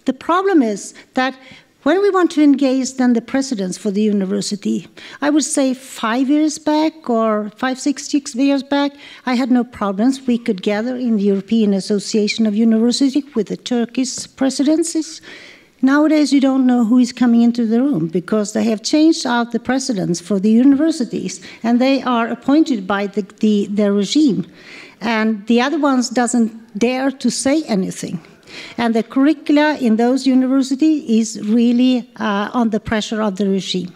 the problem is that when we want to engage then the presidents for the university, I would say 5 years back or 6 years back, I had no problems. We could gather in the European Association of Universities with the Turkish presidencies. Nowadays, you don't know who is coming into the room because they have changed out the presidents for the universities, and they are appointed by the regime. And the other ones doesn't dare to say anything. And the curricula in those universities is really on the pressure of the regime.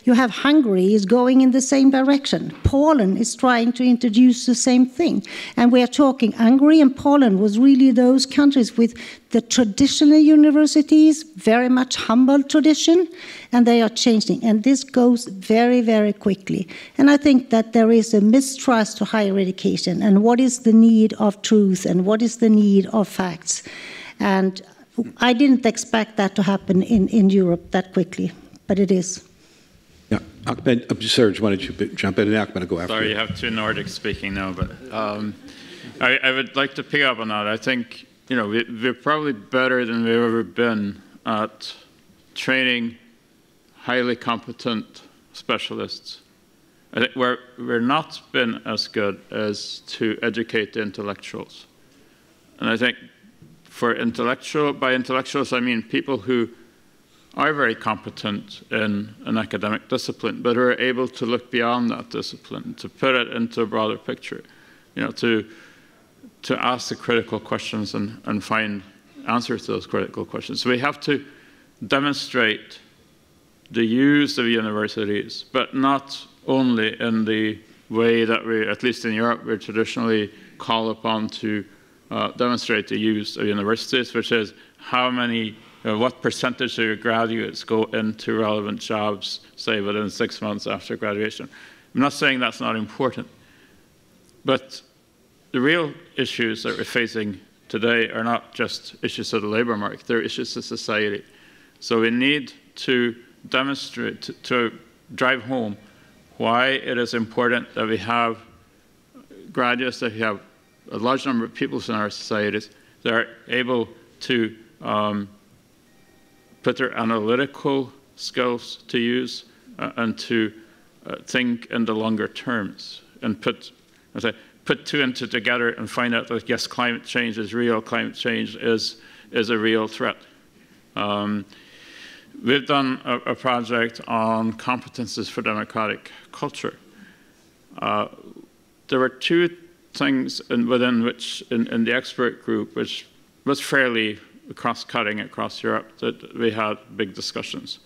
You have Hungary is going in the same direction. Poland is trying to introduce the same thing. And we are talking, Hungary and Poland was really those countries with the traditional universities, very much humble tradition, and they are changing. And this goes very, very quickly. And I think that there is a mistrust to higher education and what is the need of truth and what is the need of facts. And I didn't expect that to happen in Europe that quickly, but it is. Yeah, Ahmed, Serge, why don't you jump in and Ahmed will go after Sorry, you. you have two Nordics speaking now, but I would like to pick up on that. I think, you know, we're probably better than we've ever been at training highly competent specialists. I think we're not been as good as to educate the intellectuals. And I think by intellectuals, I mean people who are very competent in an academic discipline, but are able to look beyond that discipline, to put it into a broader picture, you know, to ask the critical questions and find answers to those critical questions. So we have to demonstrate the use of universities, but not only in the way that we, at least in Europe, we traditionally call upon to demonstrate the use of universities, which is how many, what percentage of your graduates go into relevant jobs, say within 6 months after graduation. I'm not saying that's not important, but the real issues that we're facing today are not just issues of the labor market, they're issues of society. So we need to demonstrate, to drive home why it is important that we have graduates, that we have a large number of people in our societies that are able to put their analytical skills to use and to think in the longer terms and put two and two together and find out that, yes, climate change is real, climate change is a real threat. We've done a project on competences for democratic culture. There were two things within which, in the expert group, which was fairly cross-cutting across Europe, that we had big discussions.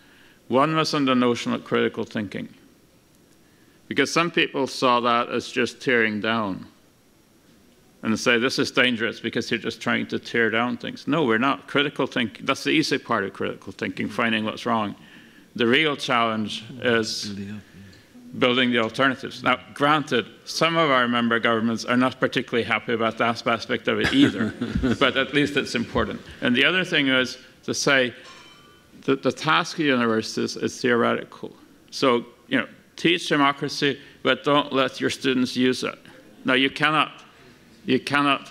One was on the notion of critical thinking, because some people saw that as just tearing down and say, this is dangerous because you're just trying to tear down things. No, we're not. Critical thinking, that's the easy part of critical thinking, finding what's wrong. The real challenge is building the alternatives. Now, granted, some of our member governments are not particularly happy about that aspect of it either, but at least it's important. And the other thing is to say that the task of universities is theoretical. So, you know, teach democracy, but don't let your students use it. Now, you cannot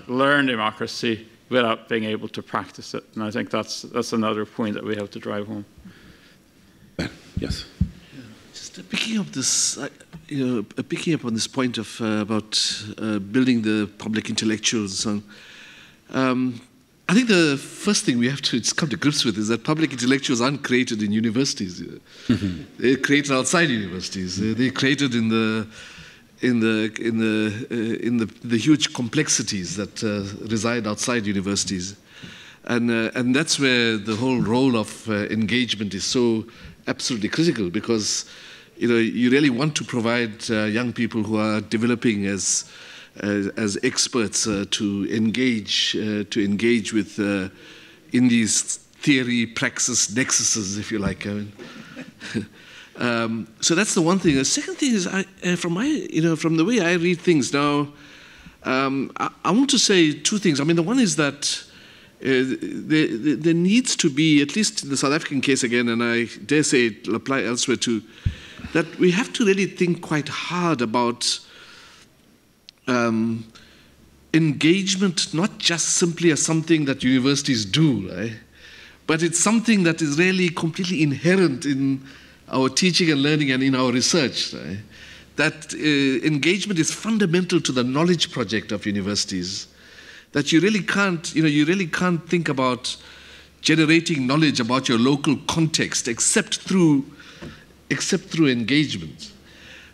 learn democracy without being able to practice it. And I think that's another point that we have to drive home. Yes. Just picking up this, picking up on this point of about building the public intellectuals. I think the first thing we have to come to grips with is that public intellectuals aren't created in universities. Mm-hmm. They're created outside universities. They're created in the huge complexities that reside outside universities, and that's where the whole role of engagement is so absolutely critical, because you really want to provide young people who are developing as experts to engage with in these theory praxis nexuses, if you like. I mean, so that's the one thing. The second thing is, from the way I read things now, I want to say two things. I mean, the one is that there needs to be, at least in the South African case again, and I dare say it will apply elsewhere too, that we have to really think quite hard about engagement, not just simply as something that universities do, right? But it's something that is really completely inherent in our teaching and learning and in our research. Right? That engagement is fundamental to the knowledge project of universities. That you really can't think about generating knowledge about your local context except through engagement.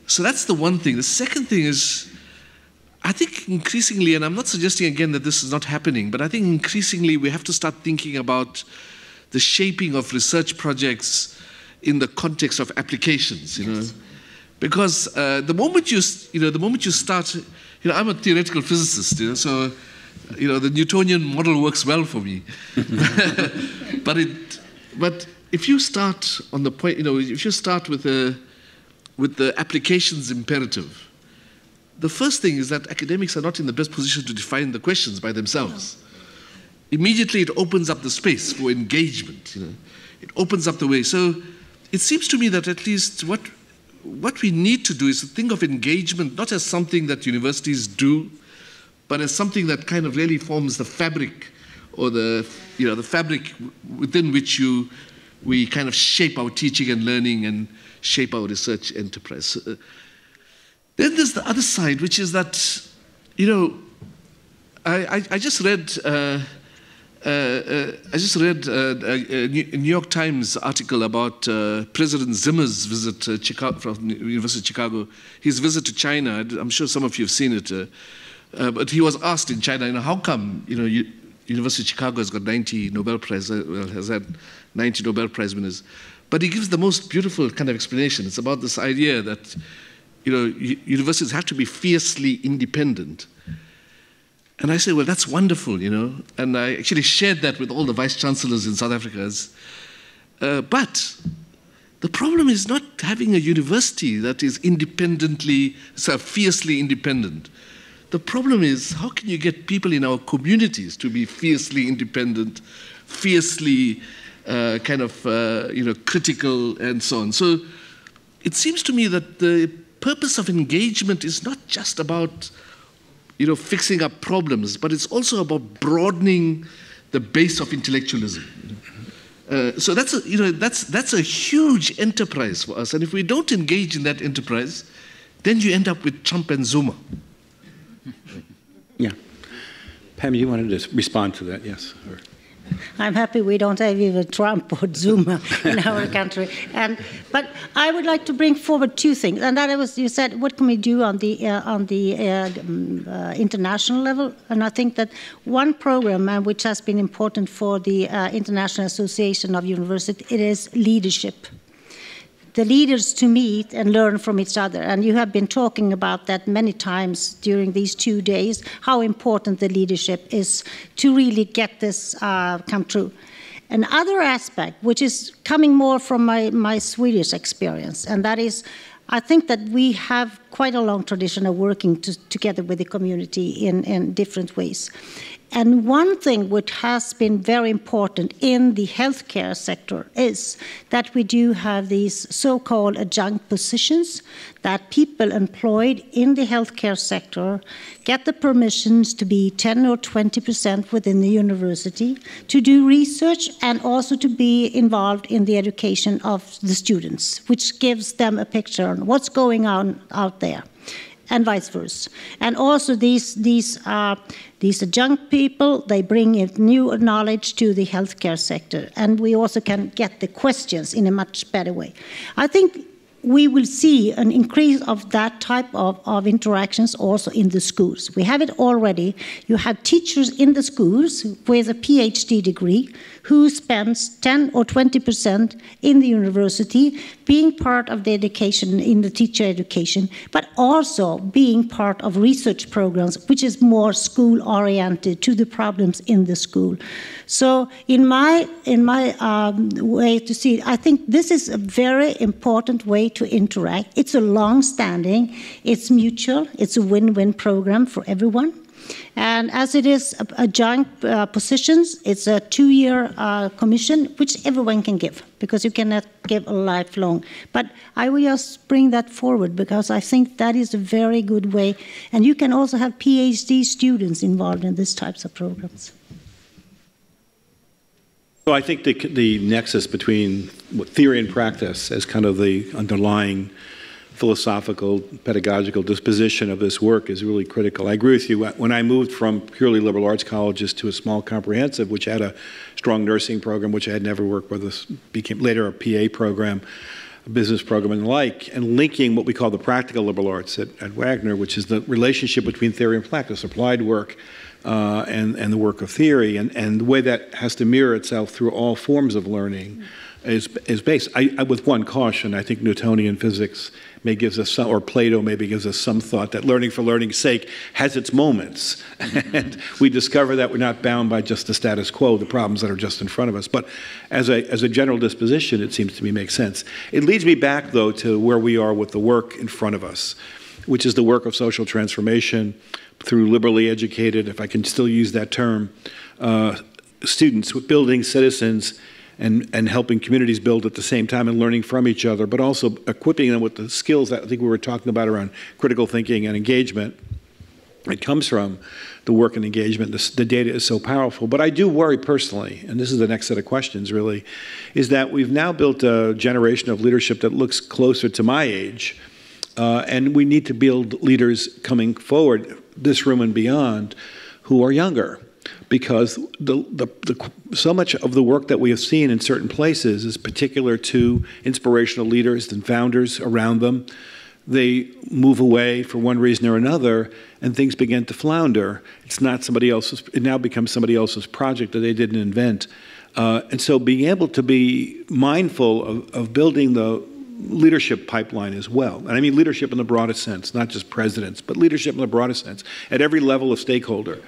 So that's the one thing. The second thing is, I think increasingly, and I'm not suggesting again that this is not happening, but I think increasingly we have to start thinking about the shaping of research projects in the context of applications, because the moment you start, I'm a theoretical physicist, so the Newtonian model works well for me, but if you start on the point, if you start with the applications imperative, the first thing is that academics are not in the best position to define the questions by themselves. Immediately it opens up the space for engagement. It opens up the way. So it seems to me that at least what we need to do is to think of engagement not as something that universities do, but as something that kind of really forms the fabric, or the fabric within which we kind of shape our teaching and learning and shape our research enterprise. Then there's the other side, which is that, I just read a New York Times article about President Zimmer's visit to Chicago, from the University of Chicago. His visit to China. I'm sure some of you have seen it, but he was asked in China, how come University of Chicago has got 90 Nobel Prize, has had 90 Nobel Prize winners, but he gives the most beautiful kind of explanation. It's about this idea that universities have to be fiercely independent. And I say, well, that's wonderful, and I actually shared that with all the vice chancellors in South Africa. But the problem is not having a university that is fiercely independent. The problem is, how can you get people in our communities to be fiercely independent, fiercely critical, and so on. So it seems to me that the purpose of engagement is not just about fixing up problems, but it's also about broadening the base of intellectualism. So that's a huge enterprise for us, and if we don't engage in that enterprise, then you end up with Trump and Zuma. Yeah, Pam, you wanted to respond to that, yes? Or... I'm happy we don't have even Trump or Zuma in our country. But I would like to bring forward two things. And that was, you said, what can we do on the international level? And I think that one program which has been important for the International Association of Universities, it is leadership. The leaders to meet and learn from each other. And you have been talking about that many times during these 2 days, how important the leadership is to really get this come true. Another aspect, which is coming more from my Swedish experience, and that is, I think that we have quite a long tradition of working together with the community in different ways. And one thing which has been very important in the healthcare sector is that we do have these so-called adjunct positions, that people employed in the healthcare sector get the permissions to be 10 or 20% within the university, to do research and also to be involved in the education of the students, which gives them a picture on what's going on out there, and vice versa. And also these adjunct people, they bring in new knowledge to the healthcare sector, and we also can get the questions in a much better way. I think we will see an increase of that type of interactions also in the schools. We have it already. You have teachers in the schools with a PhD degree who spends 10 or 20% in the university being part of the education, in the teacher education, but also being part of research programs, which is more school-oriented to the problems in the school. So in my way to see it, I think this is a very important way to interact. It's a long-standing, it's mutual, it's a win-win program for everyone. And as it is a joint positions, it's a 2-year commission, which everyone can give, because you cannot give a lifelong. But I will just bring that forward, because I think that is a very good way. And you can also have PhD students involved in these types of programs. So I think the nexus between theory and practice as kind of the underlying philosophical, pedagogical disposition of this work is really critical. I agree with you. When I moved from purely liberal arts colleges to a small comprehensive, which had a strong nursing program, which I had never worked with, became later a PA program, a business program and the like, and linking what we call the practical liberal arts at Wagner, which is the relationship between theory and practice, applied work, and the work of theory, and the way that has to mirror itself through all forms of learning is based. With one caution, I think Newtonian physics may gives us some, or Plato maybe gives us some thought that learning for learning's sake has its moments. And we discover that we're not bound by just the status quo, the problems that are just in front of us. But as a general disposition, it seems to me makes sense. It leads me back, though, to where we are with the work in front of us, which is the work of social transformation through liberally educated, if I can still use that term, students, building citizens, and helping communities build at the same time and learning from each other, but also equipping them with the skills that I think we were talking about around critical thinking and engagement. It comes from the work and engagement. The data is so powerful. But I do worry personally, and this is the next set of questions really, is that we've now built a generation of leadership that looks closer to my age, and we need to build leaders coming forward, this room and beyond, who are younger. Because so much of the work that we have seen in certain places is particular to inspirational leaders and founders around them. They move away for one reason or another, and things begin to flounder. It's not somebody else's. It now becomes somebody else's project that they didn't invent. And so, being able to be mindful of building the leadership pipeline as well, and I mean leadership in the broadest sense, not just presidents, but leadership in the broadest sense at every level of stakeholder,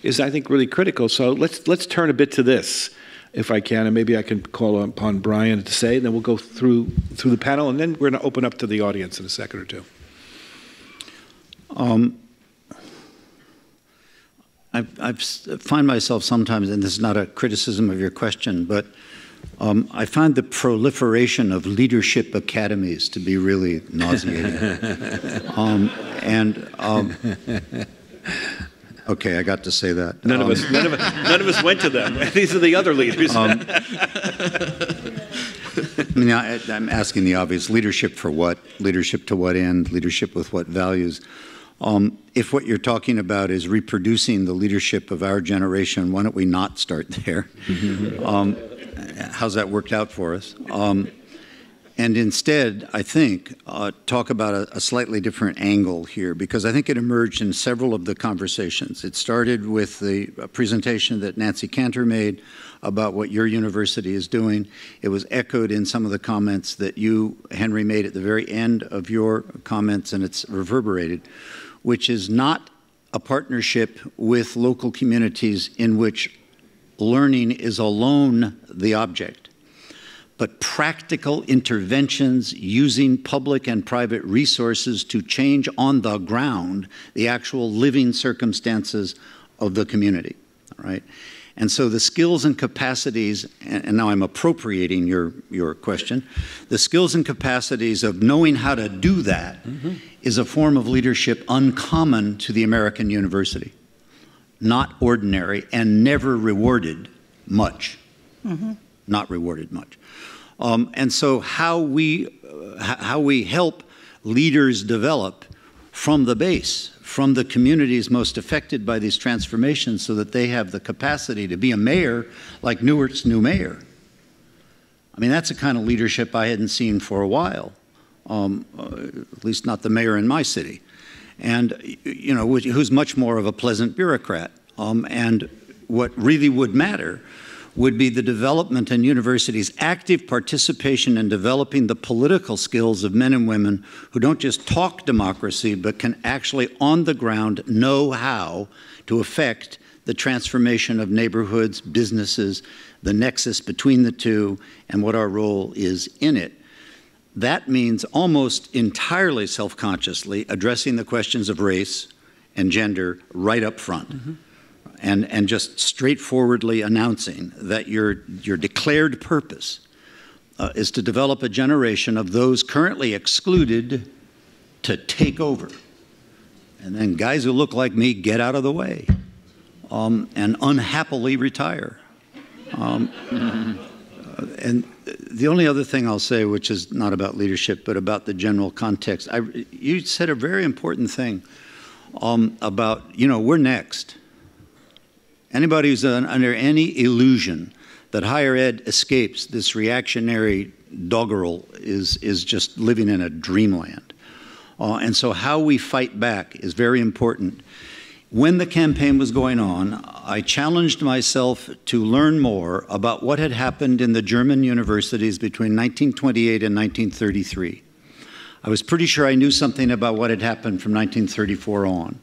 is, I think, really critical. So let's turn a bit to this, if I can, and maybe I can call upon Brian to say, and then we'll go through the panel, and then we're going to open up to the audience in a second or two. I find myself sometimes, and this is not a criticism of your question, but I find the proliferation of leadership academies to be really nauseating. Okay, I got to say that. None of us went to them. These are the other leaders. I mean, I'm asking the obvious: leadership for what? Leadership to what end? Leadership with what values? If what you're talking about is reproducing the leadership of our generation, why don't we not start there? How's that worked out for us? And instead, I think, talk about a slightly different angle here, because I think it emerged in several of the conversations. It started with the presentation that Nancy Cantor made about what your university is doing. It was echoed in some of the comments that you, Henry, made at the very end of your comments, and it's reverberated, which is not a partnership with local communities in which learning is alone the object, but practical interventions using public and private resources to change on the ground the actual living circumstances of the community, all right? And so the skills and capacities, and now I'm appropriating your question, the skills and capacities of knowing how to do that is a form of leadership uncommon to the American university, not ordinary and never rewarded much, not rewarded much. And so how we help leaders develop from the base, from the communities most affected by these transformations, so that they have the capacity to be a mayor like Newark's new mayor. I mean, that's a kind of leadership I hadn't seen for a while. at least not the mayor in my city, and who's much more of a pleasant bureaucrat. And what really would matter would be the development in universities' active participation in developing the political skills of men and women who don't just talk democracy, but can actually on the ground know how to affect the transformation of neighborhoods, businesses, the nexus between the two, and what our role is in it. That means almost entirely self-consciously addressing the questions of race and gender right up front. Mm-hmm. And just straightforwardly announcing that your declared purpose is to develop a generation of those currently excluded to take over. And then guys who look like me get out of the way and unhappily retire. And the only other thing I'll say, which is not about leadership, but about the general context, you said a very important thing about, we're next. Anybody who's under any illusion that higher ed escapes this reactionary doggerel is just living in a dreamland. And so how we fight back is very important. When the campaign was going on, I challenged myself to learn more about what had happened in the German universities between 1928 and 1933. I was pretty sure I knew something about what had happened from 1934 on.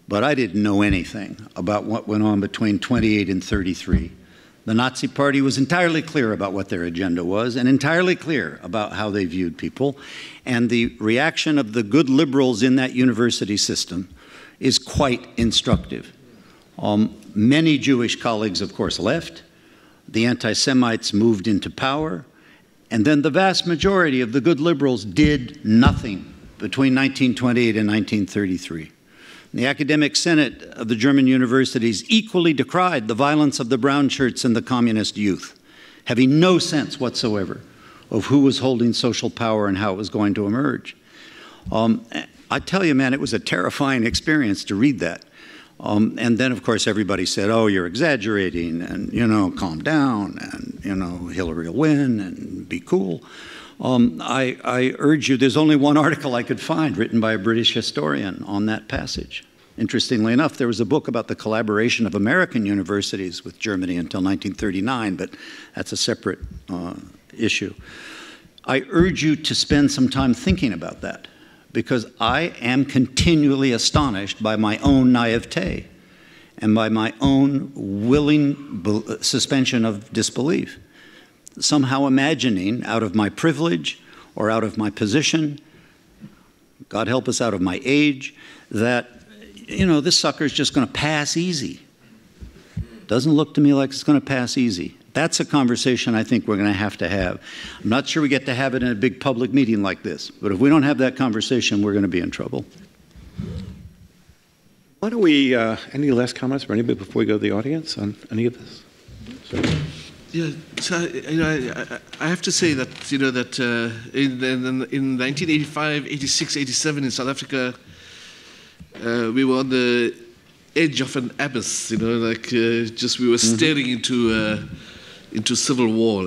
But I didn't know anything about what went on between 28 and 33. The Nazi Party was entirely clear about what their agenda was and entirely clear about how they viewed people. And the reaction of the good liberals in that university system is quite instructive. Many Jewish colleagues, of course, left. The anti-Semites moved into power. And then the vast majority of the good liberals did nothing between 1928 and 1933. The academic senate of the German universities equally decried the violence of the brown shirts and the communist youth, having no sense whatsoever of who was holding social power and how it was going to emerge. I tell you, man, it was a terrifying experience to read that. And then, of course, everybody said, oh, you're exaggerating, and, calm down, and, Hillary will win, and be cool. I urge you, there's only one article I could find written by a British historian on that passage. Interestingly enough, there was a book about the collaboration of American universities with Germany until 1939, but that's a separate issue. I urge you to spend some time thinking about that, because I am continually astonished by my own naivete and by my own willing suspension of disbelief. Somehow imagining out of my privilege or out of my position, God help us, out of my age, that, this sucker's just going to pass easy. Doesn't look to me like it's going to pass easy. That's a conversation I think we're going to have. I'm not sure we get to have it in a big public meeting like this, but if we don't have that conversation, we're going to be in trouble. Why don't we, any last comments from anybody before we go to the audience on any of this? Sorry. Yeah, so I have to say that in 1985, 86, 87 in South Africa, we were on the edge of an abyss. We were staring into civil war,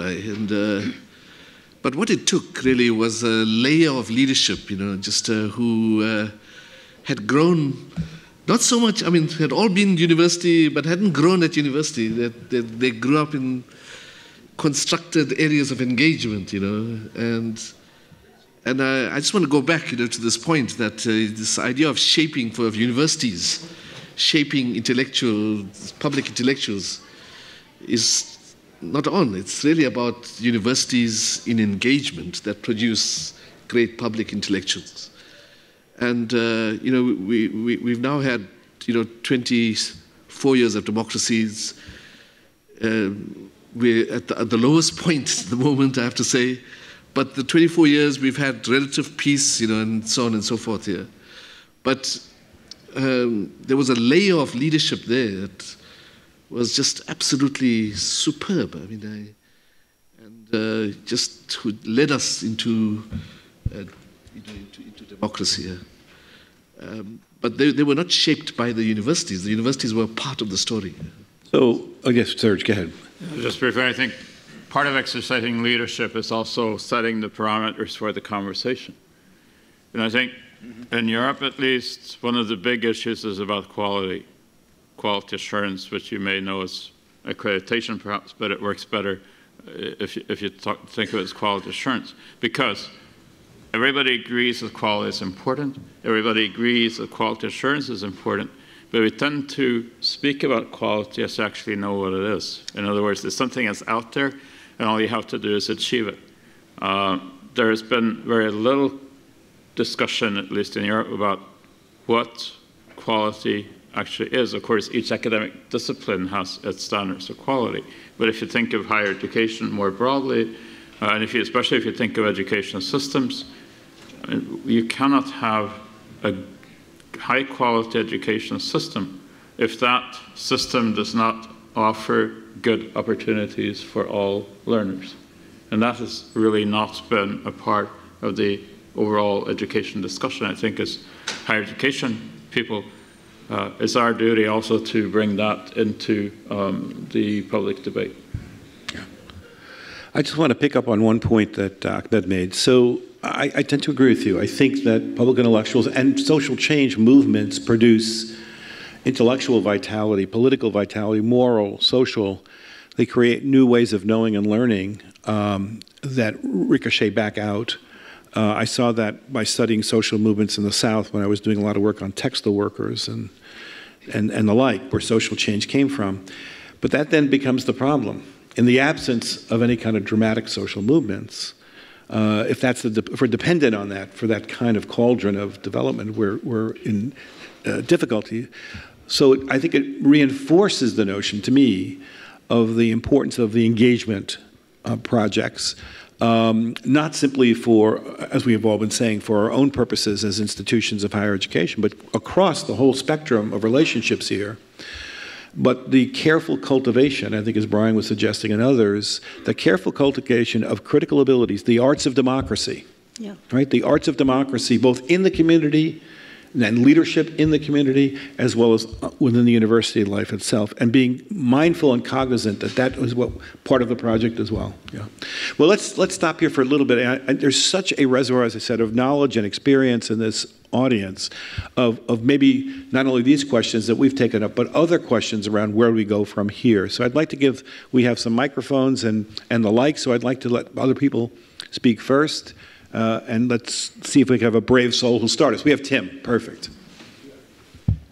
but what it took really was a layer of leadership, who had grown. Not so much. Had all been university, but hadn't grown at university. They grew up in constructed areas of engagement, and I just want to go back, to this point that this idea of shaping of universities, shaping public intellectuals, is not on. It's really about universities in engagement that produce great public intellectuals, and we've now had 24 years of democracies. We're at the lowest point at the moment, I have to say. But the 24 years, we've had relative peace, and so on and so forth here. But there was a layer of leadership there that was just absolutely superb. Just who led us into democracy. But they were not shaped by the universities. The universities were part of the story. So, yes, Serge, go ahead. Just briefly, I think part of exercising leadership is also setting the parameters for the conversation. And I think in Europe, at least, one of the big issues is about quality assurance, which you may know as accreditation perhaps, but it works better if you think of it as quality assurance, because everybody agrees that quality is important, everybody agrees that quality assurance is important, but we tend to speak about quality as to actually know what it is. In other words, there's something that's out there, and all you have to do is achieve it. There has been very little discussion, at least in Europe, about what quality actually is. Of course, each academic discipline has its standards of quality. But if you think of higher education more broadly, and especially if you think of educational systems, you cannot have a high-quality educational system if that system does not offer good opportunities for all learners. And that has really not been a part of the overall education discussion. I think as higher education people, it's our duty also to bring that into the public debate. Yeah. I just want to pick up on one point that Ahmed made. So I tend to agree with you. I think that public intellectuals and social change movements produce intellectual vitality, political vitality, moral, social. They create new ways of knowing and learning that ricochet back out. I saw that by studying social movements in the South when I was doing a lot of work on textile workers and the like, where social change came from. But that then becomes the problem. In the absence of any kind of dramatic social movements, if we're dependent on that for that kind of cauldron of development, we're in difficulty. So I think it reinforces the notion, to me, of the importance of the engagement projects. Not simply for, as we have all been saying, for our own purposes as institutions of higher education, but across the whole spectrum of relationships here. But the careful cultivation, I think as Brian was suggesting and others, the careful cultivation of critical abilities, the arts of democracy, yeah. Right? The arts of democracy, both in the community and leadership in the community, as well as within the university life itself, and being mindful and cognizant that that was what part of the project as well. Yeah. Well, let's stop here for a little bit. There's such a reservoir, as I said, of knowledge and experience in this audience of maybe not only these questions that we've taken up, but other questions around where we go from here. So I'd like to we have some microphones and the like, so I'd like to let other people speak first. And let's see if we can have a brave soul who'll start us. We have Tim. Perfect.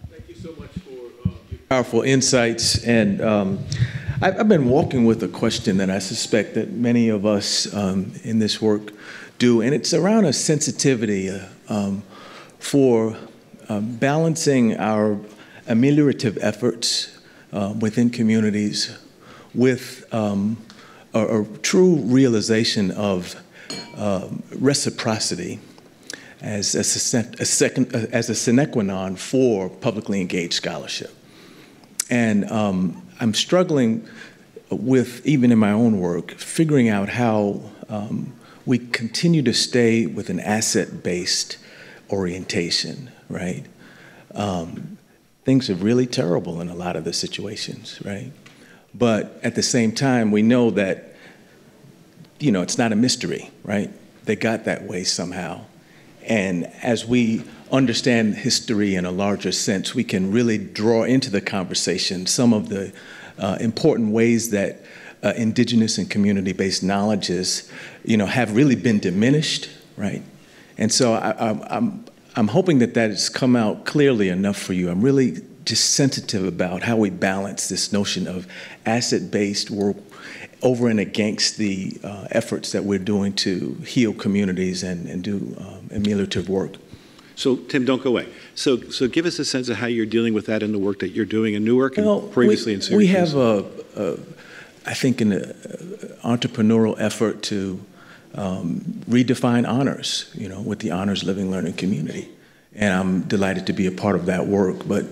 Thank you so much for your powerful insights. And I've been walking with a question that I suspect that many of us in this work do, and it's around a sensitivity for balancing our ameliorative efforts within communities with a true realization of reciprocity as a sine qua non for publicly engaged scholarship. And I'm struggling with, even in my own work, figuring out how we continue to stay with an asset-based orientation, right? Things are really terrible in a lot of the situations, right? But at the same time, we know that it's not a mystery, right? They got that way somehow. And as we understand history in a larger sense, we can really draw into the conversation some of the important ways that indigenous and community-based knowledges, have really been diminished, right? And so I'm hoping that has come out clearly enough for you. I'm really just sensitive about how we balance this notion of asset-based work over and against the efforts that we're doing to heal communities and do ameliorative work. So, Tim, don't go away. So give us a sense of how you're dealing with that in the work that you're doing in Newark and previously in Syracuse. We have, I think, an entrepreneurial effort to redefine honors, with the honors living learning community. And I'm delighted to be a part of that work. But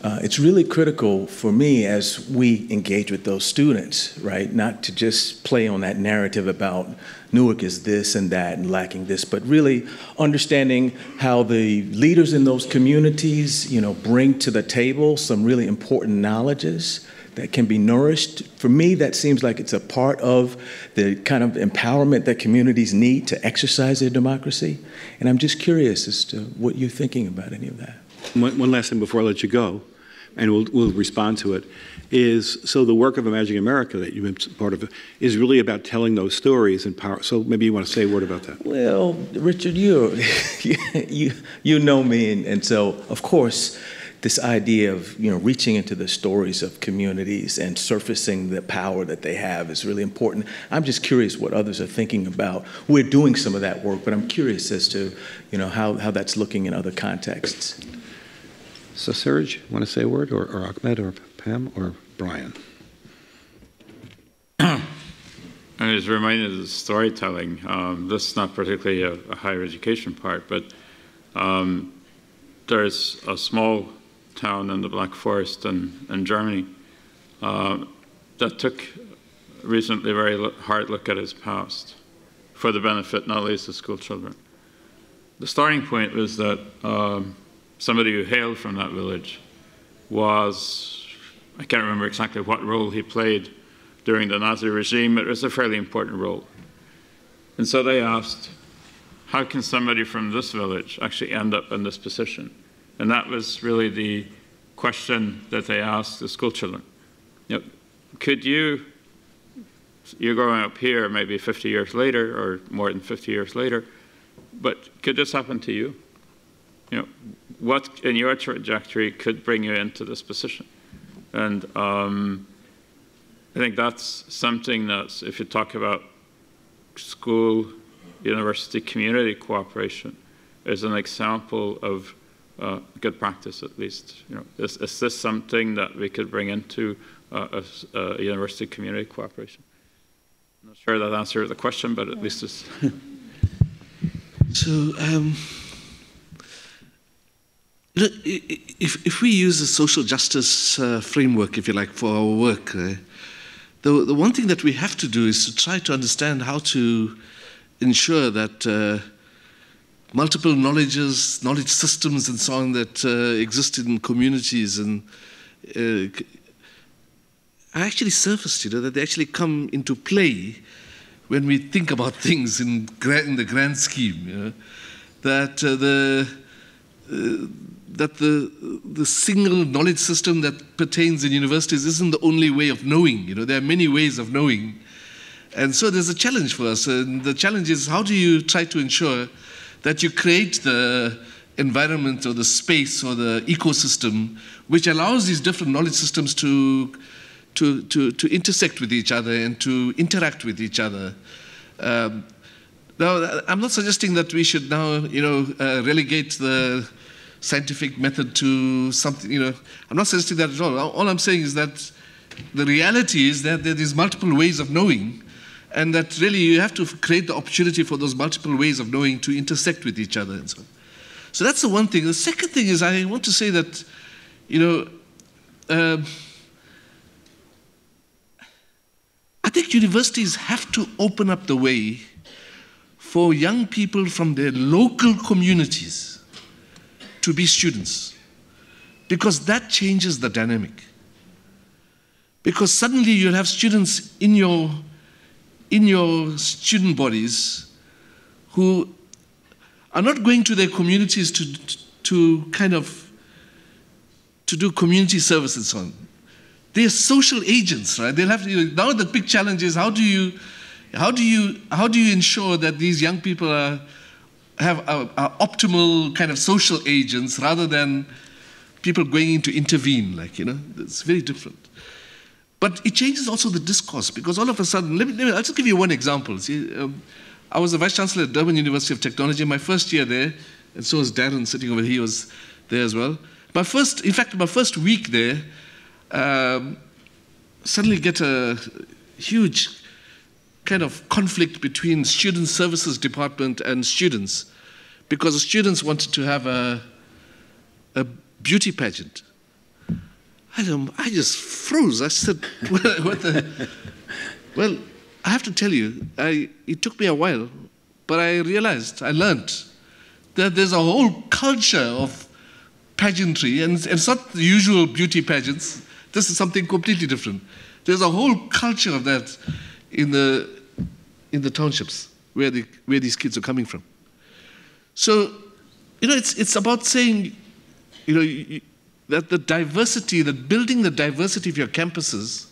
it's really critical for me as we engage with those students, right? Not to just play on that narrative about Newark is this and that and lacking this, but really understanding how the leaders in those communities, bring to the table some really important knowledges that can be nourished. For me, that seems like it's a part of the kind of empowerment that communities need to exercise their democracy. And I'm just curious as to what you're thinking about any of that. One last thing before I let you go, and we'll respond to it, is so the work of Imagining America that you've been part of is really about telling those stories and power. So maybe you want to say a word about that. Well, Richard, you know me, and so of course this idea of reaching into the stories of communities and surfacing the power that they have is really important. I'm just curious what others are thinking about. We're doing some of that work, but I'm curious as to how that's looking in other contexts. So Serge, want to say a word, or Ahmed, or Pam, or Brian? I was reminded of the storytelling. This is not particularly a higher education part, but there's a small town in the Black Forest in Germany that took recently a very hard look at its past for the benefit not least of school children. The starting point was that somebody who hailed from that village was, I can't remember exactly what role he played during the Nazi regime, but it was a fairly important role. And so they asked, how can somebody from this village actually end up in this position? And that was really the question that they asked the school children. Could you're growing up here maybe 50 years later or more than 50 years later, but could this happen to you? What in your trajectory could bring you into this position? And I think that's something that's, if you talk about school, university, community cooperation, is an example of good practice, at least. Is this something that we could bring into a university community cooperation? I'm not sure that answered the question, but at least it's... So, if we use a social justice framework, if you like, for our work, the one thing that we have to do is to try to understand how to ensure that multiple knowledge systems and so on that exist in communities and are actually surfaced, that they actually come into play when we think about things in the grand scheme, that the single knowledge system that pertains in universities isn't the only way of knowing. There are many ways of knowing. And so there's a challenge for us. And the challenge is, how do you try to ensure that you create the environment or the space or the ecosystem which allows these different knowledge systems to intersect with each other and to interact with each other. Now, I'm not suggesting that we should now, relegate the scientific method to something, I'm not suggesting that at all. All I'm saying is that the reality is that there is multiple ways of knowing, and that really you have to create the opportunity for those multiple ways of knowing to intersect with each other and so on. So that's the one thing. The second thing is I want to say that, I think universities have to open up the way for young people from their local communities to be students, because that changes the dynamic. Because suddenly you'll have students in your student bodies who are not going to their communities to do community service and so on. They're social agents, right? They'll have to, now the big challenge is how do you ensure that these young people are optimal kind of social agents rather than people going in to intervene, it's very different. But it changes also the discourse, because all of a sudden, I'll just give you one example. See, I was the Vice Chancellor at Durban University of Technology, my first year there, and so was Darren sitting over here, he was there as well. My first week there, suddenly get a huge kind of conflict between Student Services Department and students, because the students wanted to have a beauty pageant. I just froze. I said, what the? Well, I have to tell you, it took me a while, but I learned that there's a whole culture of pageantry, and it's not the usual beauty pageants. This is something completely different. There's a whole culture of that in the townships where these kids are coming from. So, it's about saying, that the diversity, that building the diversity of your campuses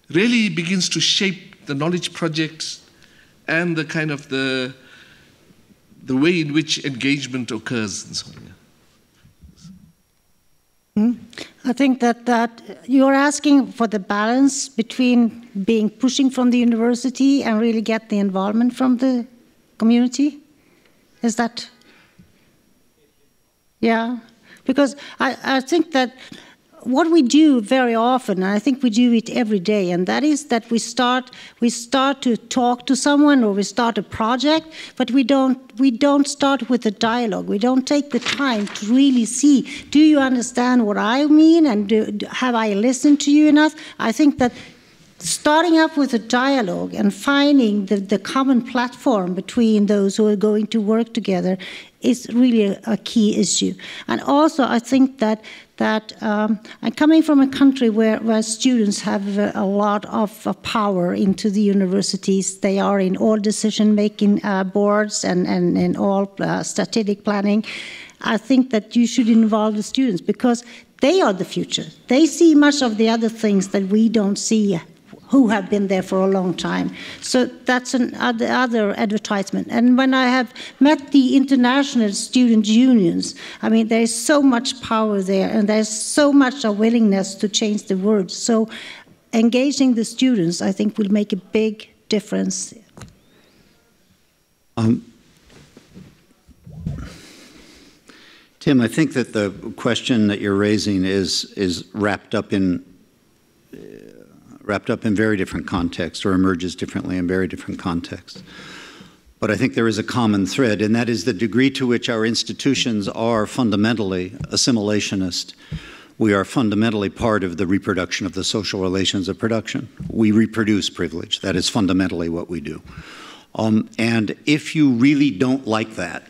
really begins to shape the knowledge projects and the kind of the way in which engagement occurs and so on. I think that you're asking for the balance between pushing from the university and really get the involvement from the community. Is that? Yeah, because I think that what we do very often, and I think we do it every day, and that is that we start to talk to someone or we start a project, but we don't start with a dialogue. We don't take the time to really see, do you understand what I mean, and have I listened to you enough? I think that starting up with a dialogue and finding the common platform between those who are going to work together is really a key issue. And also, I think that I'm coming from a country where students have a lot of power into the universities. They are in all decision-making boards and in all strategic planning. I think that you should involve the students because they are the future. They see much of the other things that we don't see, who have been there for a long time. So that's another advertisement. And when I have met the international student unions, I mean, there's so much power there, and there's so much a willingness to change the world. So engaging the students, I think, will make a big difference. Tim, I think that the question that you're raising is wrapped up in very different contexts, or emerges differently in very different contexts. But I think there is a common thread, and that is the degree to which our institutions are fundamentally assimilationist. We are fundamentally part of the reproduction of the social relations of production. We reproduce privilege. That is fundamentally what we do. And if you really don't like that,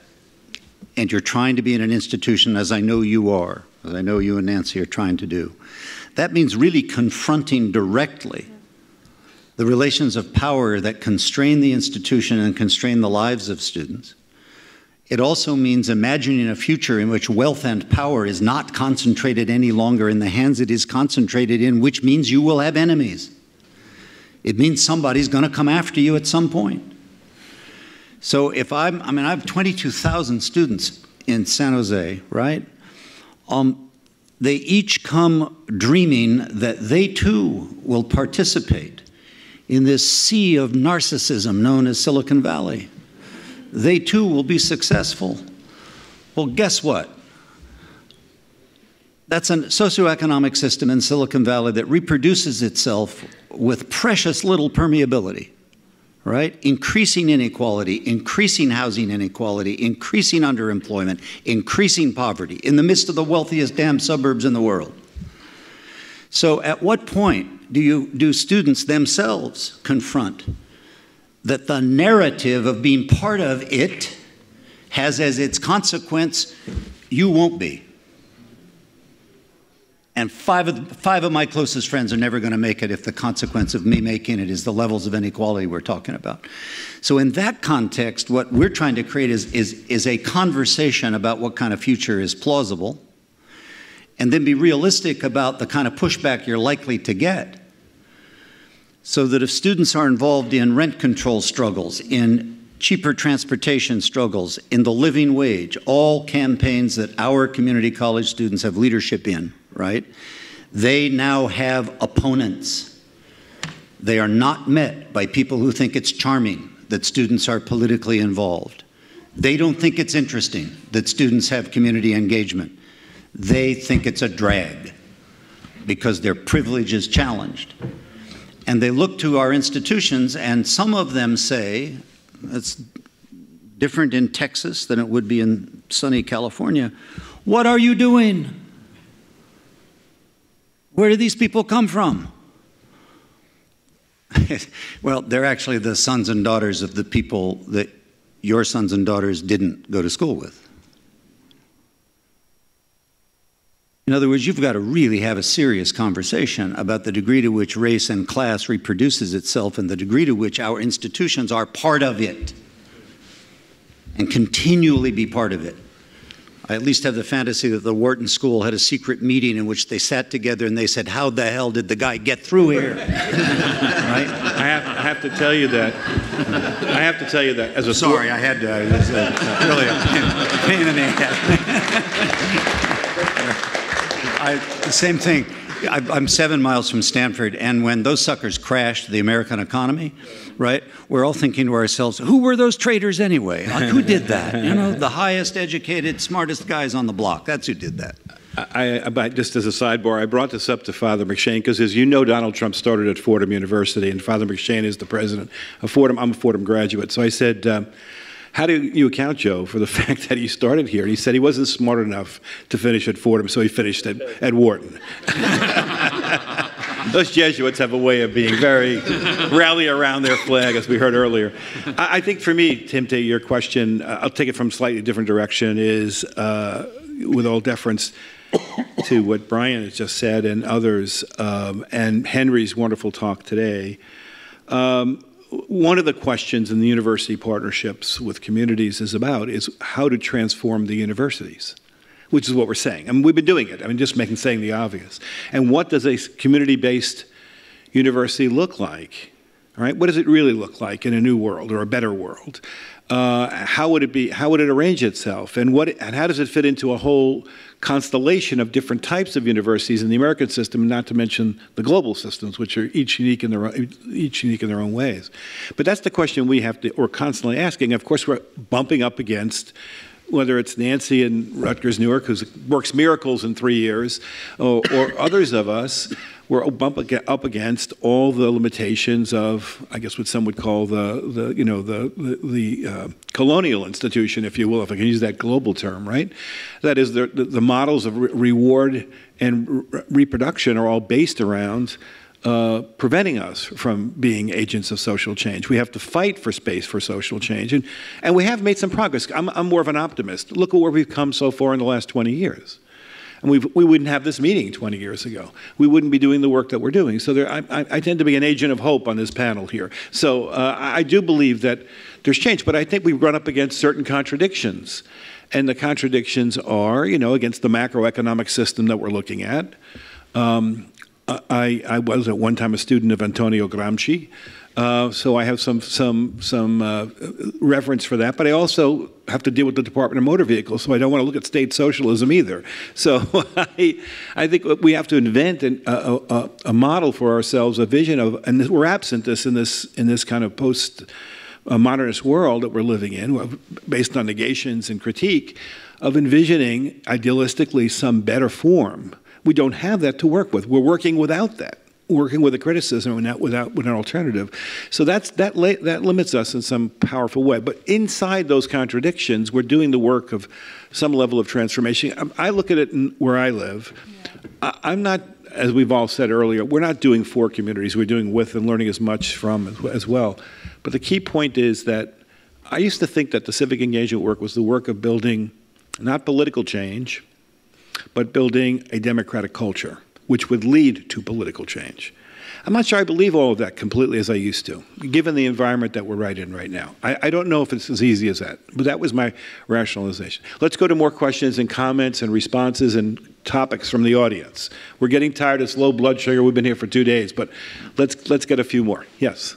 and you're trying to be in an institution, as I know you are, as I know you and Nancy are trying to do, that means really confronting directly the relations of power that constrain the institution and constrain the lives of students. It also means imagining a future in which wealth and power is not concentrated any longer in the hands it is concentrated in, which means you will have enemies. It means somebody's going to come after you at some point. So if I have 22,000 students in San Jose, right? They each come dreaming that they too will participate in this sea of narcissism known as Silicon Valley. They too will be successful. Well, guess what? That's a socioeconomic system in Silicon Valley that reproduces itself with precious little permeability, right? Increasing inequality, increasing housing inequality, increasing underemployment, increasing poverty in the midst of the wealthiest damn suburbs in the world. So at what point do students themselves confront that the narrative of being part of it has as its consequence, you won't be? And five of my closest friends are never going to make it if the consequence of me making it is the levels of inequality we're talking about. So in that context, what we're trying to create is a conversation about what kind of future is plausible, and then be realistic about the kind of pushback you're likely to get. So that if students are involved in rent control struggles, in cheaper transportation struggles, in the living wage, all campaigns that our community college students have leadership in, right? They now have opponents. They are not met by people who think it's charming that students are politically involved. They don't think it's interesting that students have community engagement. They think it's a drag because their privilege is challenged. And they look to our institutions, and some of them say, it's different in Texas than it would be in sunny California, what are you doing? Where do these people come from? Well, they're actually the sons and daughters of the people that your sons and daughters didn't go to school with. In other words, you've got to really have a serious conversation about the degree to which race and class reproduces itself and the degree to which our institutions are part of it and continually be part of it. I at least have the fantasy that the Wharton School had a secret meeting in which they sat together and they said, how the hell did the guy get through here? Right? I have to tell you that. I have to tell you that as a sorry, I had to. It was really a pain in the ass. The same thing. I'm 7 miles from Stanford, and when those suckers crashed the American economy, right, we're all thinking to ourselves, who were those traitors anyway? Like, who did that? You know, the highest educated, smartest guys on the block. That's who did that. Just as a sidebar, I brought this up to Father McShane because, as you know, Donald Trump started at Fordham University, and Father McShane is the president of Fordham. I'm a Fordham graduate. So I said, how do you account, Joe, for the fact that he started here? And he said he wasn't smart enough to finish at Fordham, so he finished at Wharton. Those Jesuits have a way of being very rally around their flag, as we heard earlier. I think for me, Tim, to your question, I'll take it from a slightly different direction, is with all deference to what Brian has just said and others, and Henry's wonderful talk today. One of the questions in the university partnerships with communities is how to transform the universities, which is what we're saying. I mean, we've been doing it. I mean, just saying the obvious. And what does a community-based university look like? All right? What does it really look like in a new world or a better world? How would it be? How would it arrange itself? And how does it fit into a whole constellation of different types of universities in the American system, not to mention the global systems, which are each unique in their own ways? But that's the question we're constantly asking. Of course, we're bumping up against, whether it's Nancy in Rutgers, Newark, who works miracles in 3 years, or others of us, we're up against all the limitations of, I guess, what some would call the colonial institution, if you will, if I can use that global term, right? That is, the models of reward and reproduction are all based around preventing us from being agents of social change. We have to fight for space for social change, and we have made some progress. I'm more of an optimist. Look at where we've come so far in the last 20 years. And we wouldn't have this meeting 20 years ago. We wouldn't be doing the work that we're doing. So I tend to be an agent of hope on this panel here. So I do believe that there's change, but I think we've run up against certain contradictions. And the contradictions are, against the macroeconomic system that we're looking at. I was at one time a student of Antonio Gramsci, so I have some reference for that. But I also have to deal with the Department of Motor Vehicles, so I don't want to look at state socialism either. So I think we have to invent a model for ourselves, a vision of, and we're absent this in this kind of post-modernist world that we're living in, based on negations and critique, of envisioning idealistically some better form. We don't have that to work with. We're working without that. Working with a criticism and not with an alternative. So that limits us in some powerful way. But inside those contradictions, we're doing the work of some level of transformation. I look at it where I live. I'm not, as we've all said earlier, we're not doing for communities. We're doing with and learning as much from as well. But the key point is that I used to think that the civic engagement work was the work of building not political change, but building a democratic culture, which would lead to political change. I'm not sure I believe all of that completely as I used to, given the environment that we're right in right now. I don't know if it's as easy as that, but that was my rationalization. Let's go to more questions and comments and responses and topics from the audience. We're getting tired of low blood sugar. We've been here for 2 days, but let's get a few more. Yes.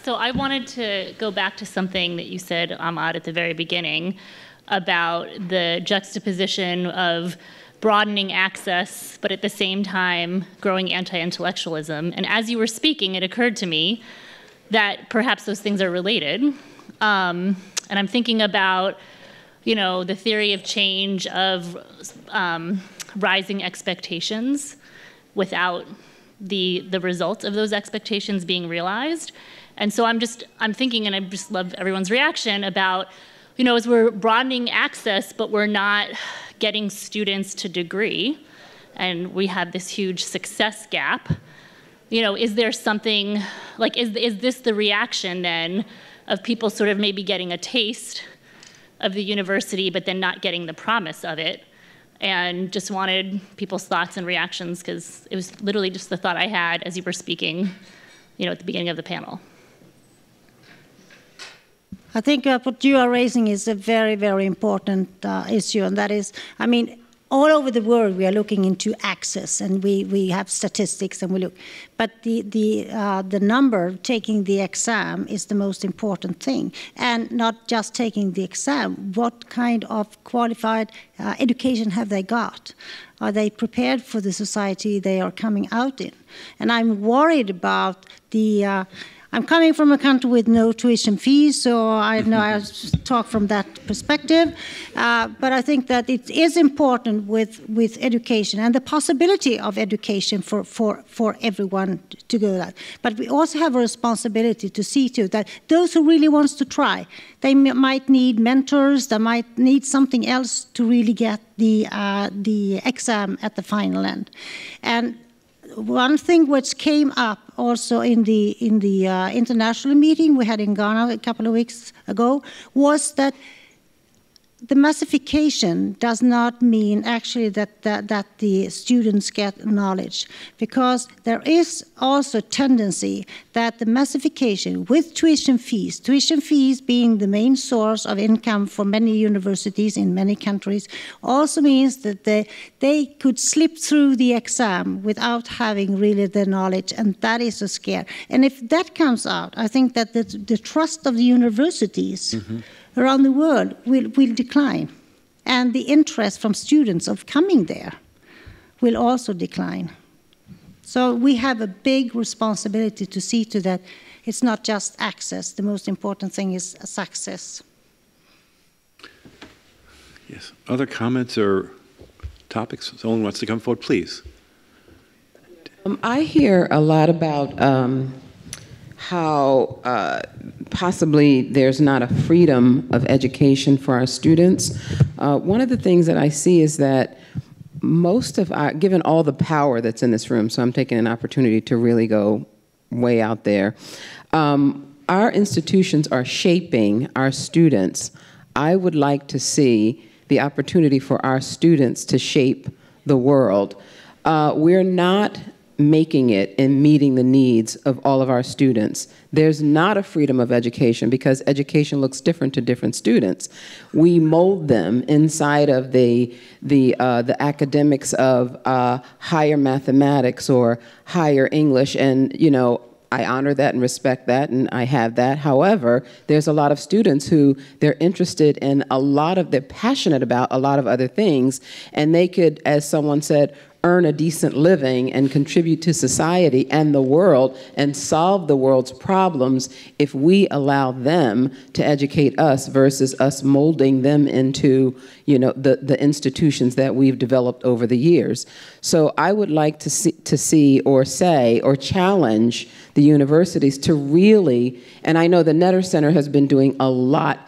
So I wanted to go back to something that you said, Ahmed, at the very beginning about the juxtaposition of broadening access, but at the same time growing anti-intellectualism. And as you were speaking, it occurred to me that perhaps those things are related. And I'm thinking about, the theory of change of rising expectations without the result of those expectations being realized. And so I'm thinking, and I just love everyone's reaction about, as we're broadening access, but we're not getting students to degree, and we have this huge success gap, is there something, like, is this the reaction then of people sort of maybe getting a taste of the university, but then not getting the promise of it? and just wanted people's thoughts and reactions because it was literally just the thought I had as you were speaking, at the beginning of the panel. I think what you are raising is a very, very important issue, and that is, all over the world we are looking into access, and we have statistics and we look, but the number taking the exam is the most important thing, and not just taking the exam. What kind of qualified education have they got? Are they prepared for the society they are coming out in? And I'm worried about I'm coming from a country with no tuition fees, so I know I talk from that perspective. But I think that it is important with education and the possibility of education for everyone to go that. But we also have a responsibility to see to that those who really wants to try, they might need mentors, they might need something else to really get the exam at the final end. And one thing which came up also in the international meeting we had in Ghana a couple of weeks ago was that the massification does not mean actually that the students get knowledge, because there is also tendency that the massification with tuition fees being the main source of income for many universities in many countries, also means that they could slip through the exam without having really the knowledge, and that is a scare. And if that comes out, I think that the trust of the universities around the world will decline. And the interest from students of coming there will also decline. So we have a big responsibility to see to that it's not just access. The most important thing is success. Yes. Other comments or topics? Someone wants to come forward, please. I hear a lot about how possibly there's not a freedom of education for our students. One of the things that I see is that most of our, given all the power that's in this room, so I'm taking an opportunity to really go way out there, our institutions are shaping our students. I would like to see the opportunity for our students to shape the world. We're not making it and meeting the needs of all of our students. There's not a freedom of education because education looks different to different students. We mold them inside of the academics of higher mathematics or higher English, and I honor that and respect that, and I have that. However, there's a lot of students who they're interested in they're passionate about a lot of other things, and they could, as someone said, earn a decent living and contribute to society and the world and solve the world's problems if we allow them to educate us versus us molding them into, the institutions that we've developed over the years. So I would like to see or say or challenge the universities to really, and I know the Netter Center has been doing a lot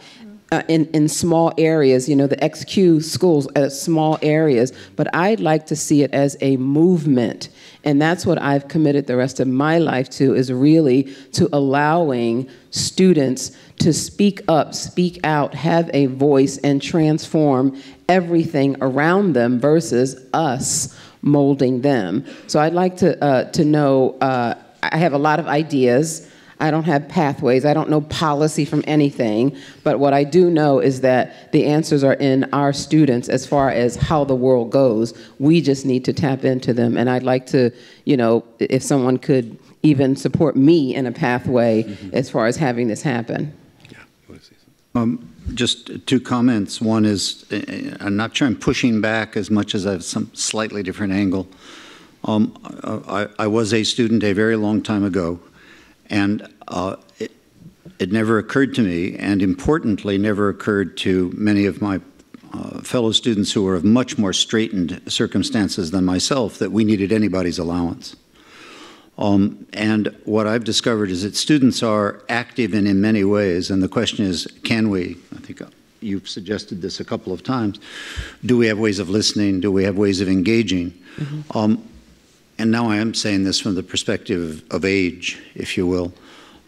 in small areas, the XQ schools at small areas, but I'd like to see it as a movement. And that's what I've committed the rest of my life to, is really to allowing students to speak up, speak out, have a voice, and transform everything around them versus us molding them. So I'd like to know, I have a lot of ideas. I don't have pathways. I don't know policy from anything. But what I do know is that the answers are in our students as far as how the world goes. We just need to tap into them. And I'd like to, if someone could even support me in a pathway as far as having this happen. Just two comments. One is, I'm not sure I'm pushing back as much as I have some slightly different angle. I was a student a very long time ago. And it never occurred to me, and importantly, never occurred to many of my fellow students who were of much more straitened circumstances than myself, that we needed anybody's allowance. And what I've discovered is that students are active in many ways, and the question is, can we? I think you've suggested this a couple of times. Do we have ways of listening? Do we have ways of engaging? And now I am saying this from the perspective of age, if you will.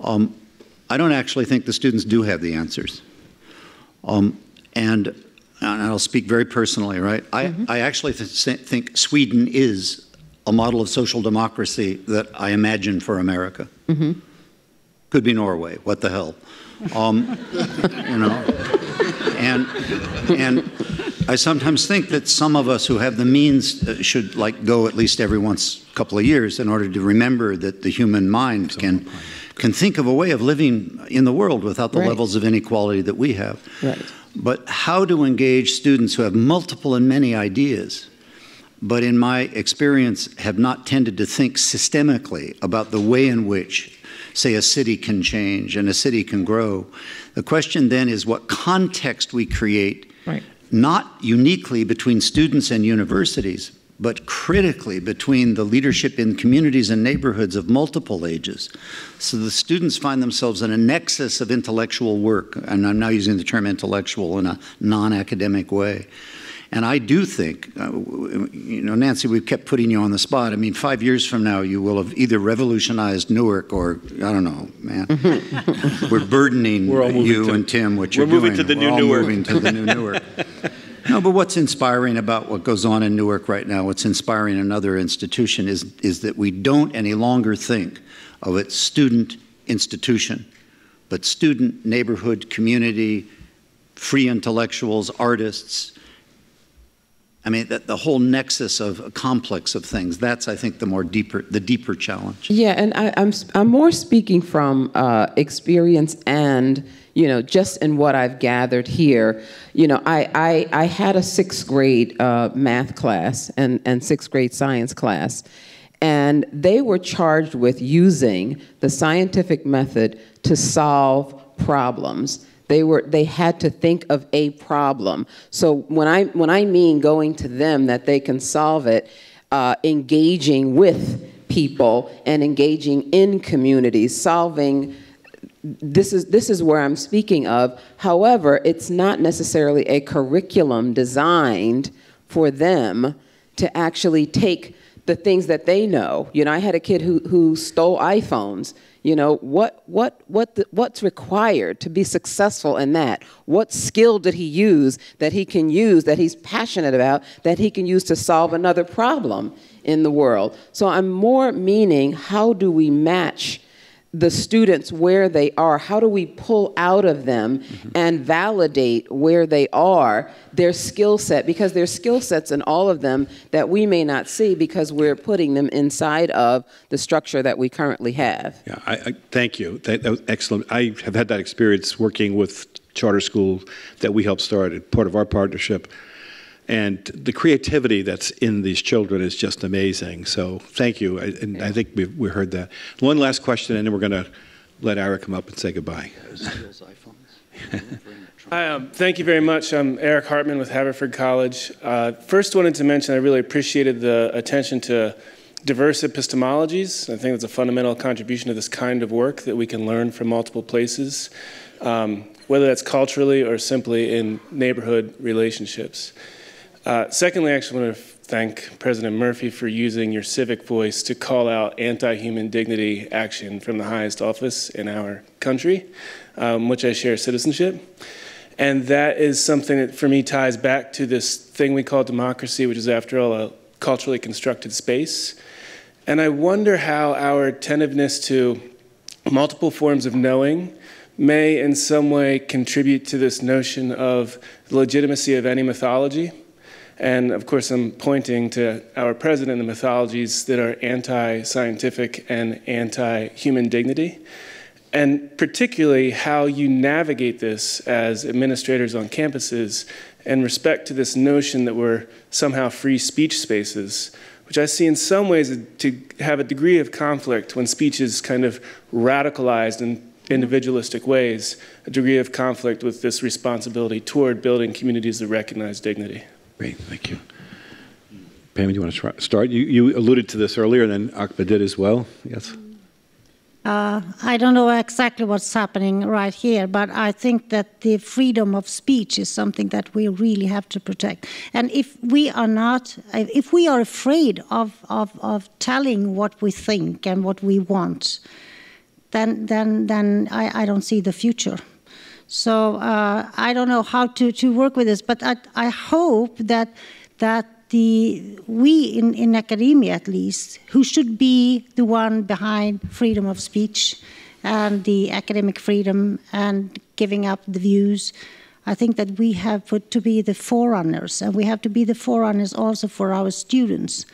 I don't actually think the students do have the answers. And and I'll speak very personally, right? I actually think Sweden is a model of social democracy that I imagine for America. Could be Norway, what the hell? You know, and I sometimes think that some of us who have the means should like go at least every couple of years in order to remember that the human mind can think of a way of living in the world without the levels of inequality that we have. But how to engage students who have multiple and many ideas, but in my experience have not tended to think systemically about the way in which, say, a city can change and a city can grow. The question then is what context we create, not uniquely between students and universities, but critically between the leadership in communities and neighborhoods of multiple ages. So the students find themselves in a nexus of intellectual work, and I'm now using the term intellectual in a non-academic way. And I do think, you know, Nancy, we've kept putting you on the spot. I mean, 5 years from now, you will have either revolutionized Newark or, I don't know, man. We're burdening you and Tim, what you're doing. We're moving to the new Newark. We're all moving to the new Newark. No, but what's inspiring about what goes on in Newark right now, what's inspiring in another institution is that we don't any longer think of it student institution, but student, neighborhood, community, free intellectuals, artists. I mean, the whole nexus of a complex of things, that's, I think, the deeper challenge. Yeah, and I'm more speaking from experience and, you know, just in what I've gathered here. You know, I had a 6th grade math class and 6th grade science class, and they were charged with using the scientific method to solve problems. They had to think of a problem. So when I mean going to them that they can solve it, engaging with people and engaging in communities, solving. This is where I'm speaking of. However, it's not necessarily a curriculum designed for them to actually take the things that they know. You know, I had a kid who stole iPhones. You know, what's required to be successful in that? What skill did he use, that he's passionate about, that he can use to solve another problem in the world? So I'm more meaning, how do we match the students where they are? How do we pull out of them and validate where they are, their skill set? Because there's skill sets in all of them that we may not see because we're putting them inside of the structure that we currently have. Yeah, I thank you. That was excellent. I have had that experience working with charter school that we helped start, part of our partnership. And the creativity that's in these children is just amazing. So thank you. I think we heard that. One last question, and then we're going to let Eric come up and say goodbye. Hi, thank you very much. I'm Eric Hartman with Haverford College. First wanted to mention I really appreciated the attention to diverse epistemologies. I think it's a fundamental contribution to this kind of work that we can learn from multiple places, whether that's culturally or simply in neighborhood relationships. Secondly, I actually want to thank President Murphy for using your civic voice to call out anti-human dignity action from the highest office in our country, which I share citizenship. And that is something that, for me, ties back to this thing we call democracy, which is, after all, a culturally constructed space. And I wonder how our attentiveness to multiple forms of knowing may in some way contribute to this notion of the legitimacy of any mythology. And of course, I'm pointing to our president and the mythologies that are anti-scientific and anti-human dignity, and particularly how you navigate this as administrators on campuses in respect to this notion that we're somehow free speech spaces, which I see in some ways to have a degree of conflict when speech is kind of radicalized in individualistic ways, a degree of conflict with this responsibility toward building communities that recognize dignity. Great, thank you. Pam, do you want to start? You alluded to this earlier, and then Ahmed did as well. Yes. I don't know exactly what's happening right here, but I think that the freedom of speech is something that we really have to protect. And if we are afraid of telling what we think and what we want, then I don't see the future. So I don't know how to work with this, but I hope that we in academia at least, who should be the one behind freedom of speech and the academic freedom and giving up the views, I think that we have to be the forerunners, and we have to be the forerunners also for our students.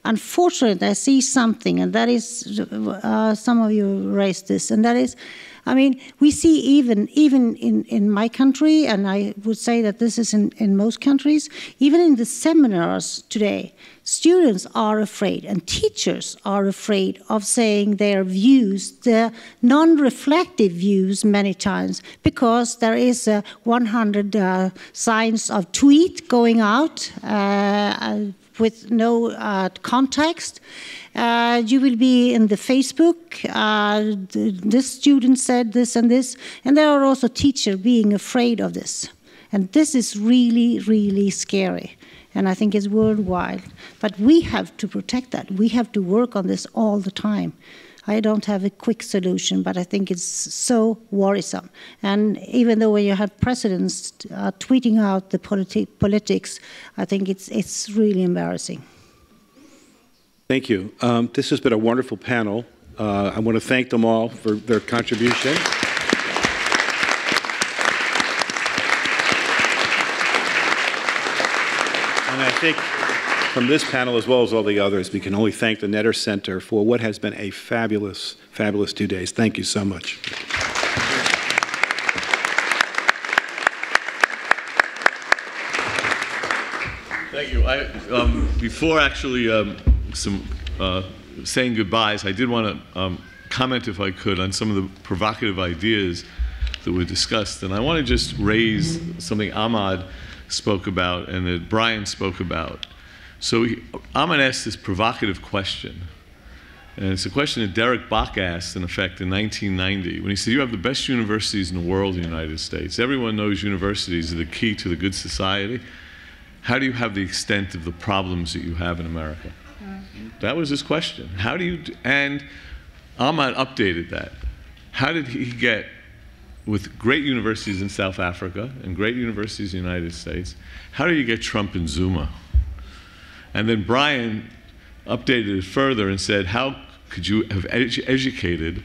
Unfortunately, I see something, and that is, some of you raised this, and that is, I mean, we see even in my country, and I would say that this is in most countries, even in the seminars today, students are afraid, and teachers are afraid of saying their views, the non-reflective views many times, because there is 100 signs of tweet going out with no context. You will be in the Facebook, this student said this, and there are also teachers being afraid of this. And this is really, really scary. And I think it's worldwide. But we have to protect that. We have to work on this all the time. I don't have a quick solution, but I think it's so worrisome. And even though when you have presidents tweeting out the politics, I think it's really embarrassing. Thank you. This has been a wonderful panel. I want to thank them all for their contribution. And I think from this panel, as well as all the others, we can only thank the Netter Center for what has been a fabulous, fabulous 2 days. Thank you so much. Thank you. Before actually saying goodbyes, I did want to comment, if I could, on some of the provocative ideas that were discussed. And I want to just raise something Ahmed spoke about and that Brian spoke about. So Ahmed asked this provocative question. And it's a question that Derek Bach asked, in effect, in 1990, when he said, you have the best universities in the world in the United States. Everyone knows universities are the key to the good society. How do you have the extent of the problems that you have in America? That was his question. How do you, and Ahmed updated that. How did he get, with great universities in South Africa and great universities in the United States, how do you get Trump and Zuma? And then Brian updated it further and said, how could you have educated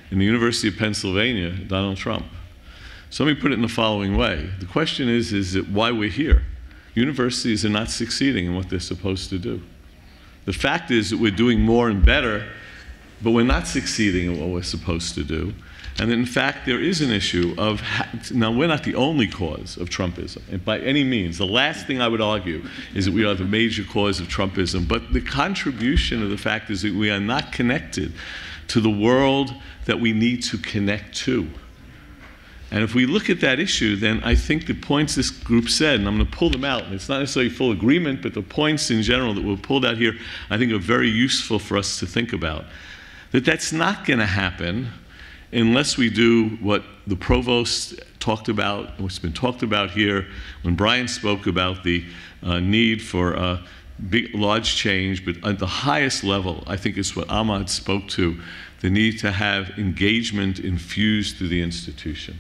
in the University of Pennsylvania Donald Trump? So let me put it in the following way. The question is that why we're here. Universities are not succeeding in what they're supposed to do. The fact is that we're doing more and better, but we're not succeeding in what we're supposed to do. And in fact, there is an issue of, now we're not the only cause of Trumpism, and by any means. The last thing I would argue is that we are the major cause of Trumpism, but the contribution of the fact is that we are not connected to the world that we need to connect to. And if we look at that issue, then I think the points this group said, and I'm going to pull them out, and it's not necessarily full agreement, but the points in general that were pulled out here, I think are very useful for us to think about. That's not going to happen unless we do what the Provost talked about, what's been talked about here, when Brian spoke about the need for large change, but at the highest level, I think is what Ahmed spoke to, the need to have engagement infused through the institution.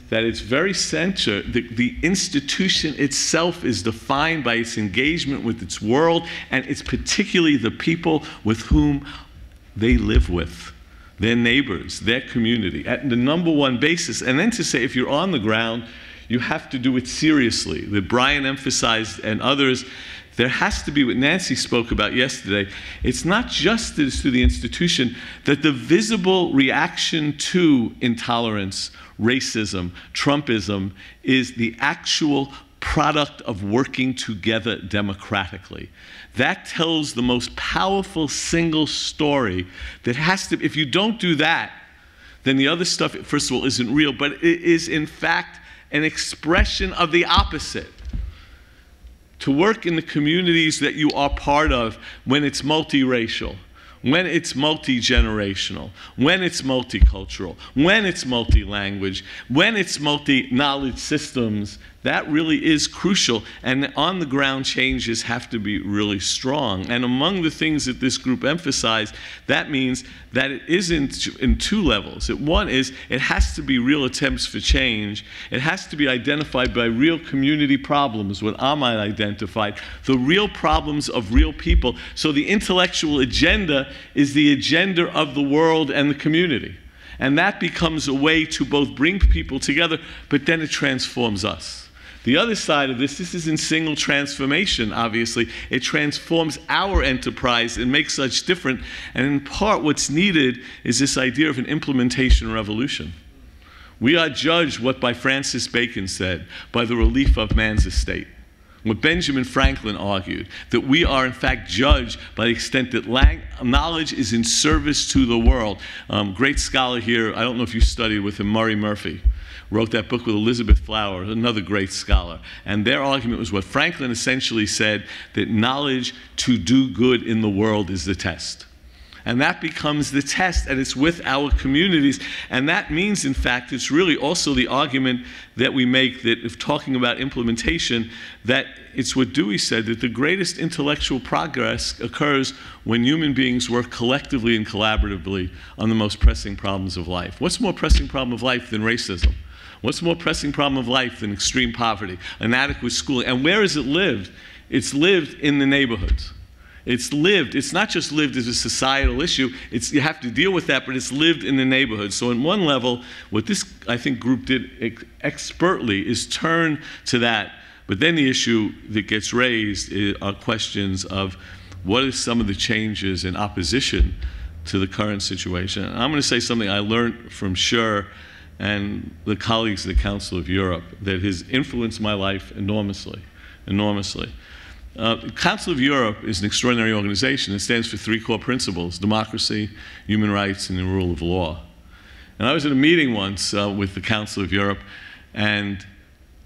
That it's very central, the institution itself is defined by its engagement with its world, and it's particularly the people with whom they live with, their neighbors, their community, at the #1 basis. And then to say, if you're on the ground, you have to do it seriously. That Brian emphasized, and others, there has to be what Nancy spoke about yesterday. It's not just that it's through the institution, that the visible reaction to intolerance, racism, Trumpism, is the actual product of working together democratically. That tells the most powerful single story that has to, if you don't do that, then the other stuff, first of all, isn't real, but it is in fact an expression of the opposite. To work in the communities that you are part of when it's multiracial, when it's multi-generational, when it's multicultural, when it's multi-language, when it's multi-knowledge systems That really is crucial, and on-the-ground changes have to be really strong. And among the things that this group emphasized, that means that it isn't in two levels. One is it has to be real attempts for change. It has to be identified by real community problems, what Ahmed identified, the real problems of real people. So the intellectual agenda is the agenda of the world and the community. And that becomes a way to both bring people together, but then it transforms us. The other side of this isn't single transformation, obviously. It transforms our enterprise and makes such different. And in part, what's needed is this idea of an implementation revolution. We are judged, what by Francis Bacon said, by the relief of man's estate. What Benjamin Franklin argued, that we are in fact judged by the extent that knowledge is in service to the world. Great scholar here, I don't know if you studied with him, Murray Murphy, wrote that book with Elizabeth Flower, another great scholar. And their argument was what Franklin essentially said, that knowledge to do good in the world is the test. And that becomes the test, and it's with our communities. And that means, in fact, it's really also the argument that we make that if talking about implementation, that it's what Dewey said, that the greatest intellectual progress occurs when human beings work collectively and collaboratively on the most pressing problems of life. What's more pressing problem of life than racism? What's more pressing problem of life than extreme poverty, inadequate schooling? And where has it lived? It's lived in the neighborhoods. It's lived, it's not just lived as a societal issue, you have to deal with that, but it's lived in the neighborhood. So on one level, what this, I think, group did expertly is turn to that. But then the issue that gets raised are questions of what are some of the changes in opposition to the current situation. And I'm going to say something I learned from Sjur and the colleagues of the Council of Europe that has influenced my life enormously, enormously. The Council of Europe is an extraordinary organization. It stands for three core principles: democracy, human rights, and the rule of law. And I was at a meeting once with the Council of Europe, and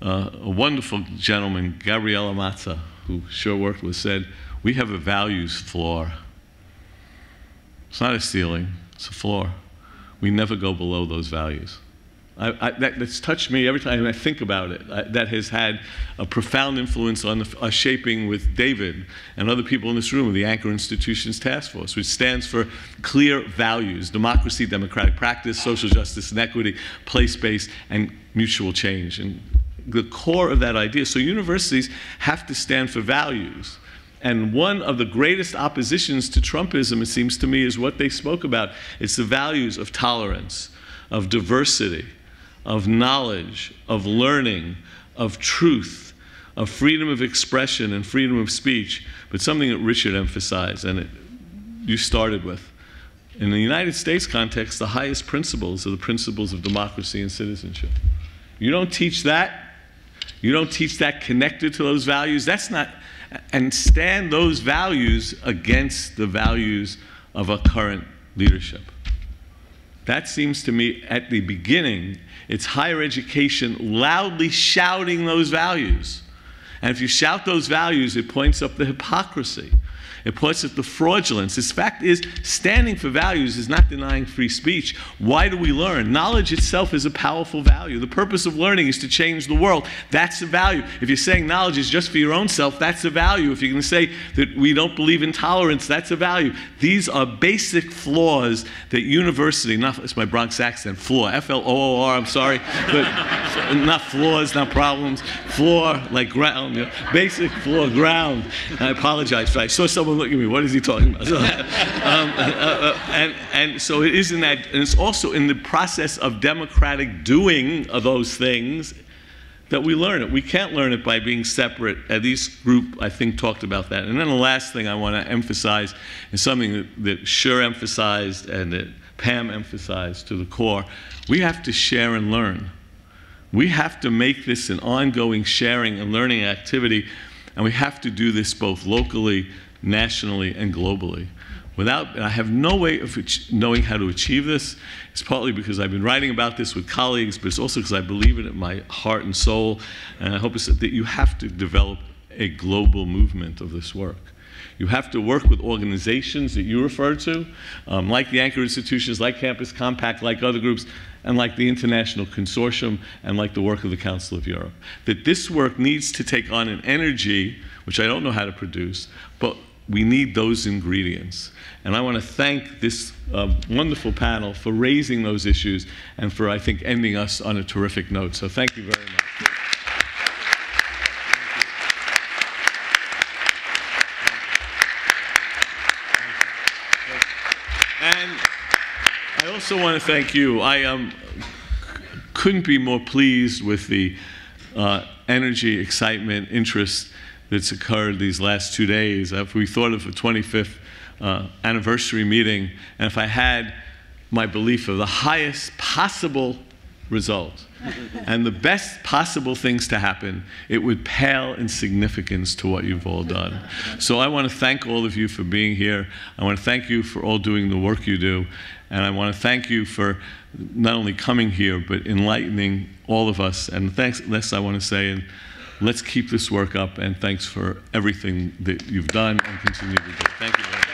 a wonderful gentleman, Gabriele Mazza, who Sjur worked with, said, "We have a values floor." It's not a ceiling, it's a floor. We never go below those values. That's touched me every time I think about it. That has had a profound influence on our shaping with David and other people in this room, the Anchor Institutions Task Force, which stands for clear values: democracy, democratic practice, social justice and equity, place-based, and mutual change. And the core of that idea. So universities have to stand for values. And one of the greatest oppositions to Trumpism, it seems to me, is what they spoke about. It's the values of tolerance, of diversity, of knowledge, of learning, of truth, of freedom of expression and freedom of speech, but something that Richard emphasized, and you started with. In the United States context, the highest principles are the principles of democracy and citizenship. You don't teach that. You don't teach that connected to those values. That's not, and stand those values against the values of our current leadership. That seems to me, at the beginning, it's higher education loudly shouting those values. And if you shout those values, it points up the hypocrisy. It points at the fraudulence. The fact is, standing for values is not denying free speech. Why do we learn? Knowledge itself is a powerful value. The purpose of learning is to change the world. That's a value. If you're saying knowledge is just for your own self, that's a value. If you're going to say that we don't believe in tolerance, that's a value. These are basic flaws that university, not, it's my Bronx accent, flaw, F-L-O-O-R, I'm sorry, but not flaws, not problems, floor, like ground, you know, basic floor, ground. I apologize for that. I saw someone look at me, what is he talking about? And so it is in that, and it's also in the process of democratic doing of those things that we learn it. We can't learn it by being separate. This group, I think, talked about that. And then the last thing I want to emphasize is something that Sjur emphasized and that Pam emphasized to the core. We have to share and learn. We have to make this an ongoing sharing and learning activity, and we have to do this both locally, nationally, and globally. I have no way of knowing how to achieve this. It's partly because I've been writing about this with colleagues, but it's also because I believe in it in my heart and soul, and I hope it's that you have to develop a global movement of this work. You have to work with organizations that you refer to, like the anchor institutions, like Campus Compact, like other groups, and like the International Consortium, and like the work of the Council of Europe. That this work needs to take on an energy, which I don't know how to produce, but we need those ingredients. And I want to thank this wonderful panel for raising those issues and for, I think, ending us on a terrific note. So thank you very much. And I also want to thank you. I couldn't be more pleased with the energy, excitement, interest that's occurred these last 2 days. If we thought of a 25th anniversary meeting, and if I had my belief of the highest possible result and the best possible things to happen, it would pale in significance to what you've all done. So I want to thank all of you for being here. I want to thank you for all doing the work you do. And I want to thank you for not only coming here, but enlightening all of us. And thanks, I want to say, and let's keep this work up, and thanks for everything that you've done and continue to do. Thank you very much.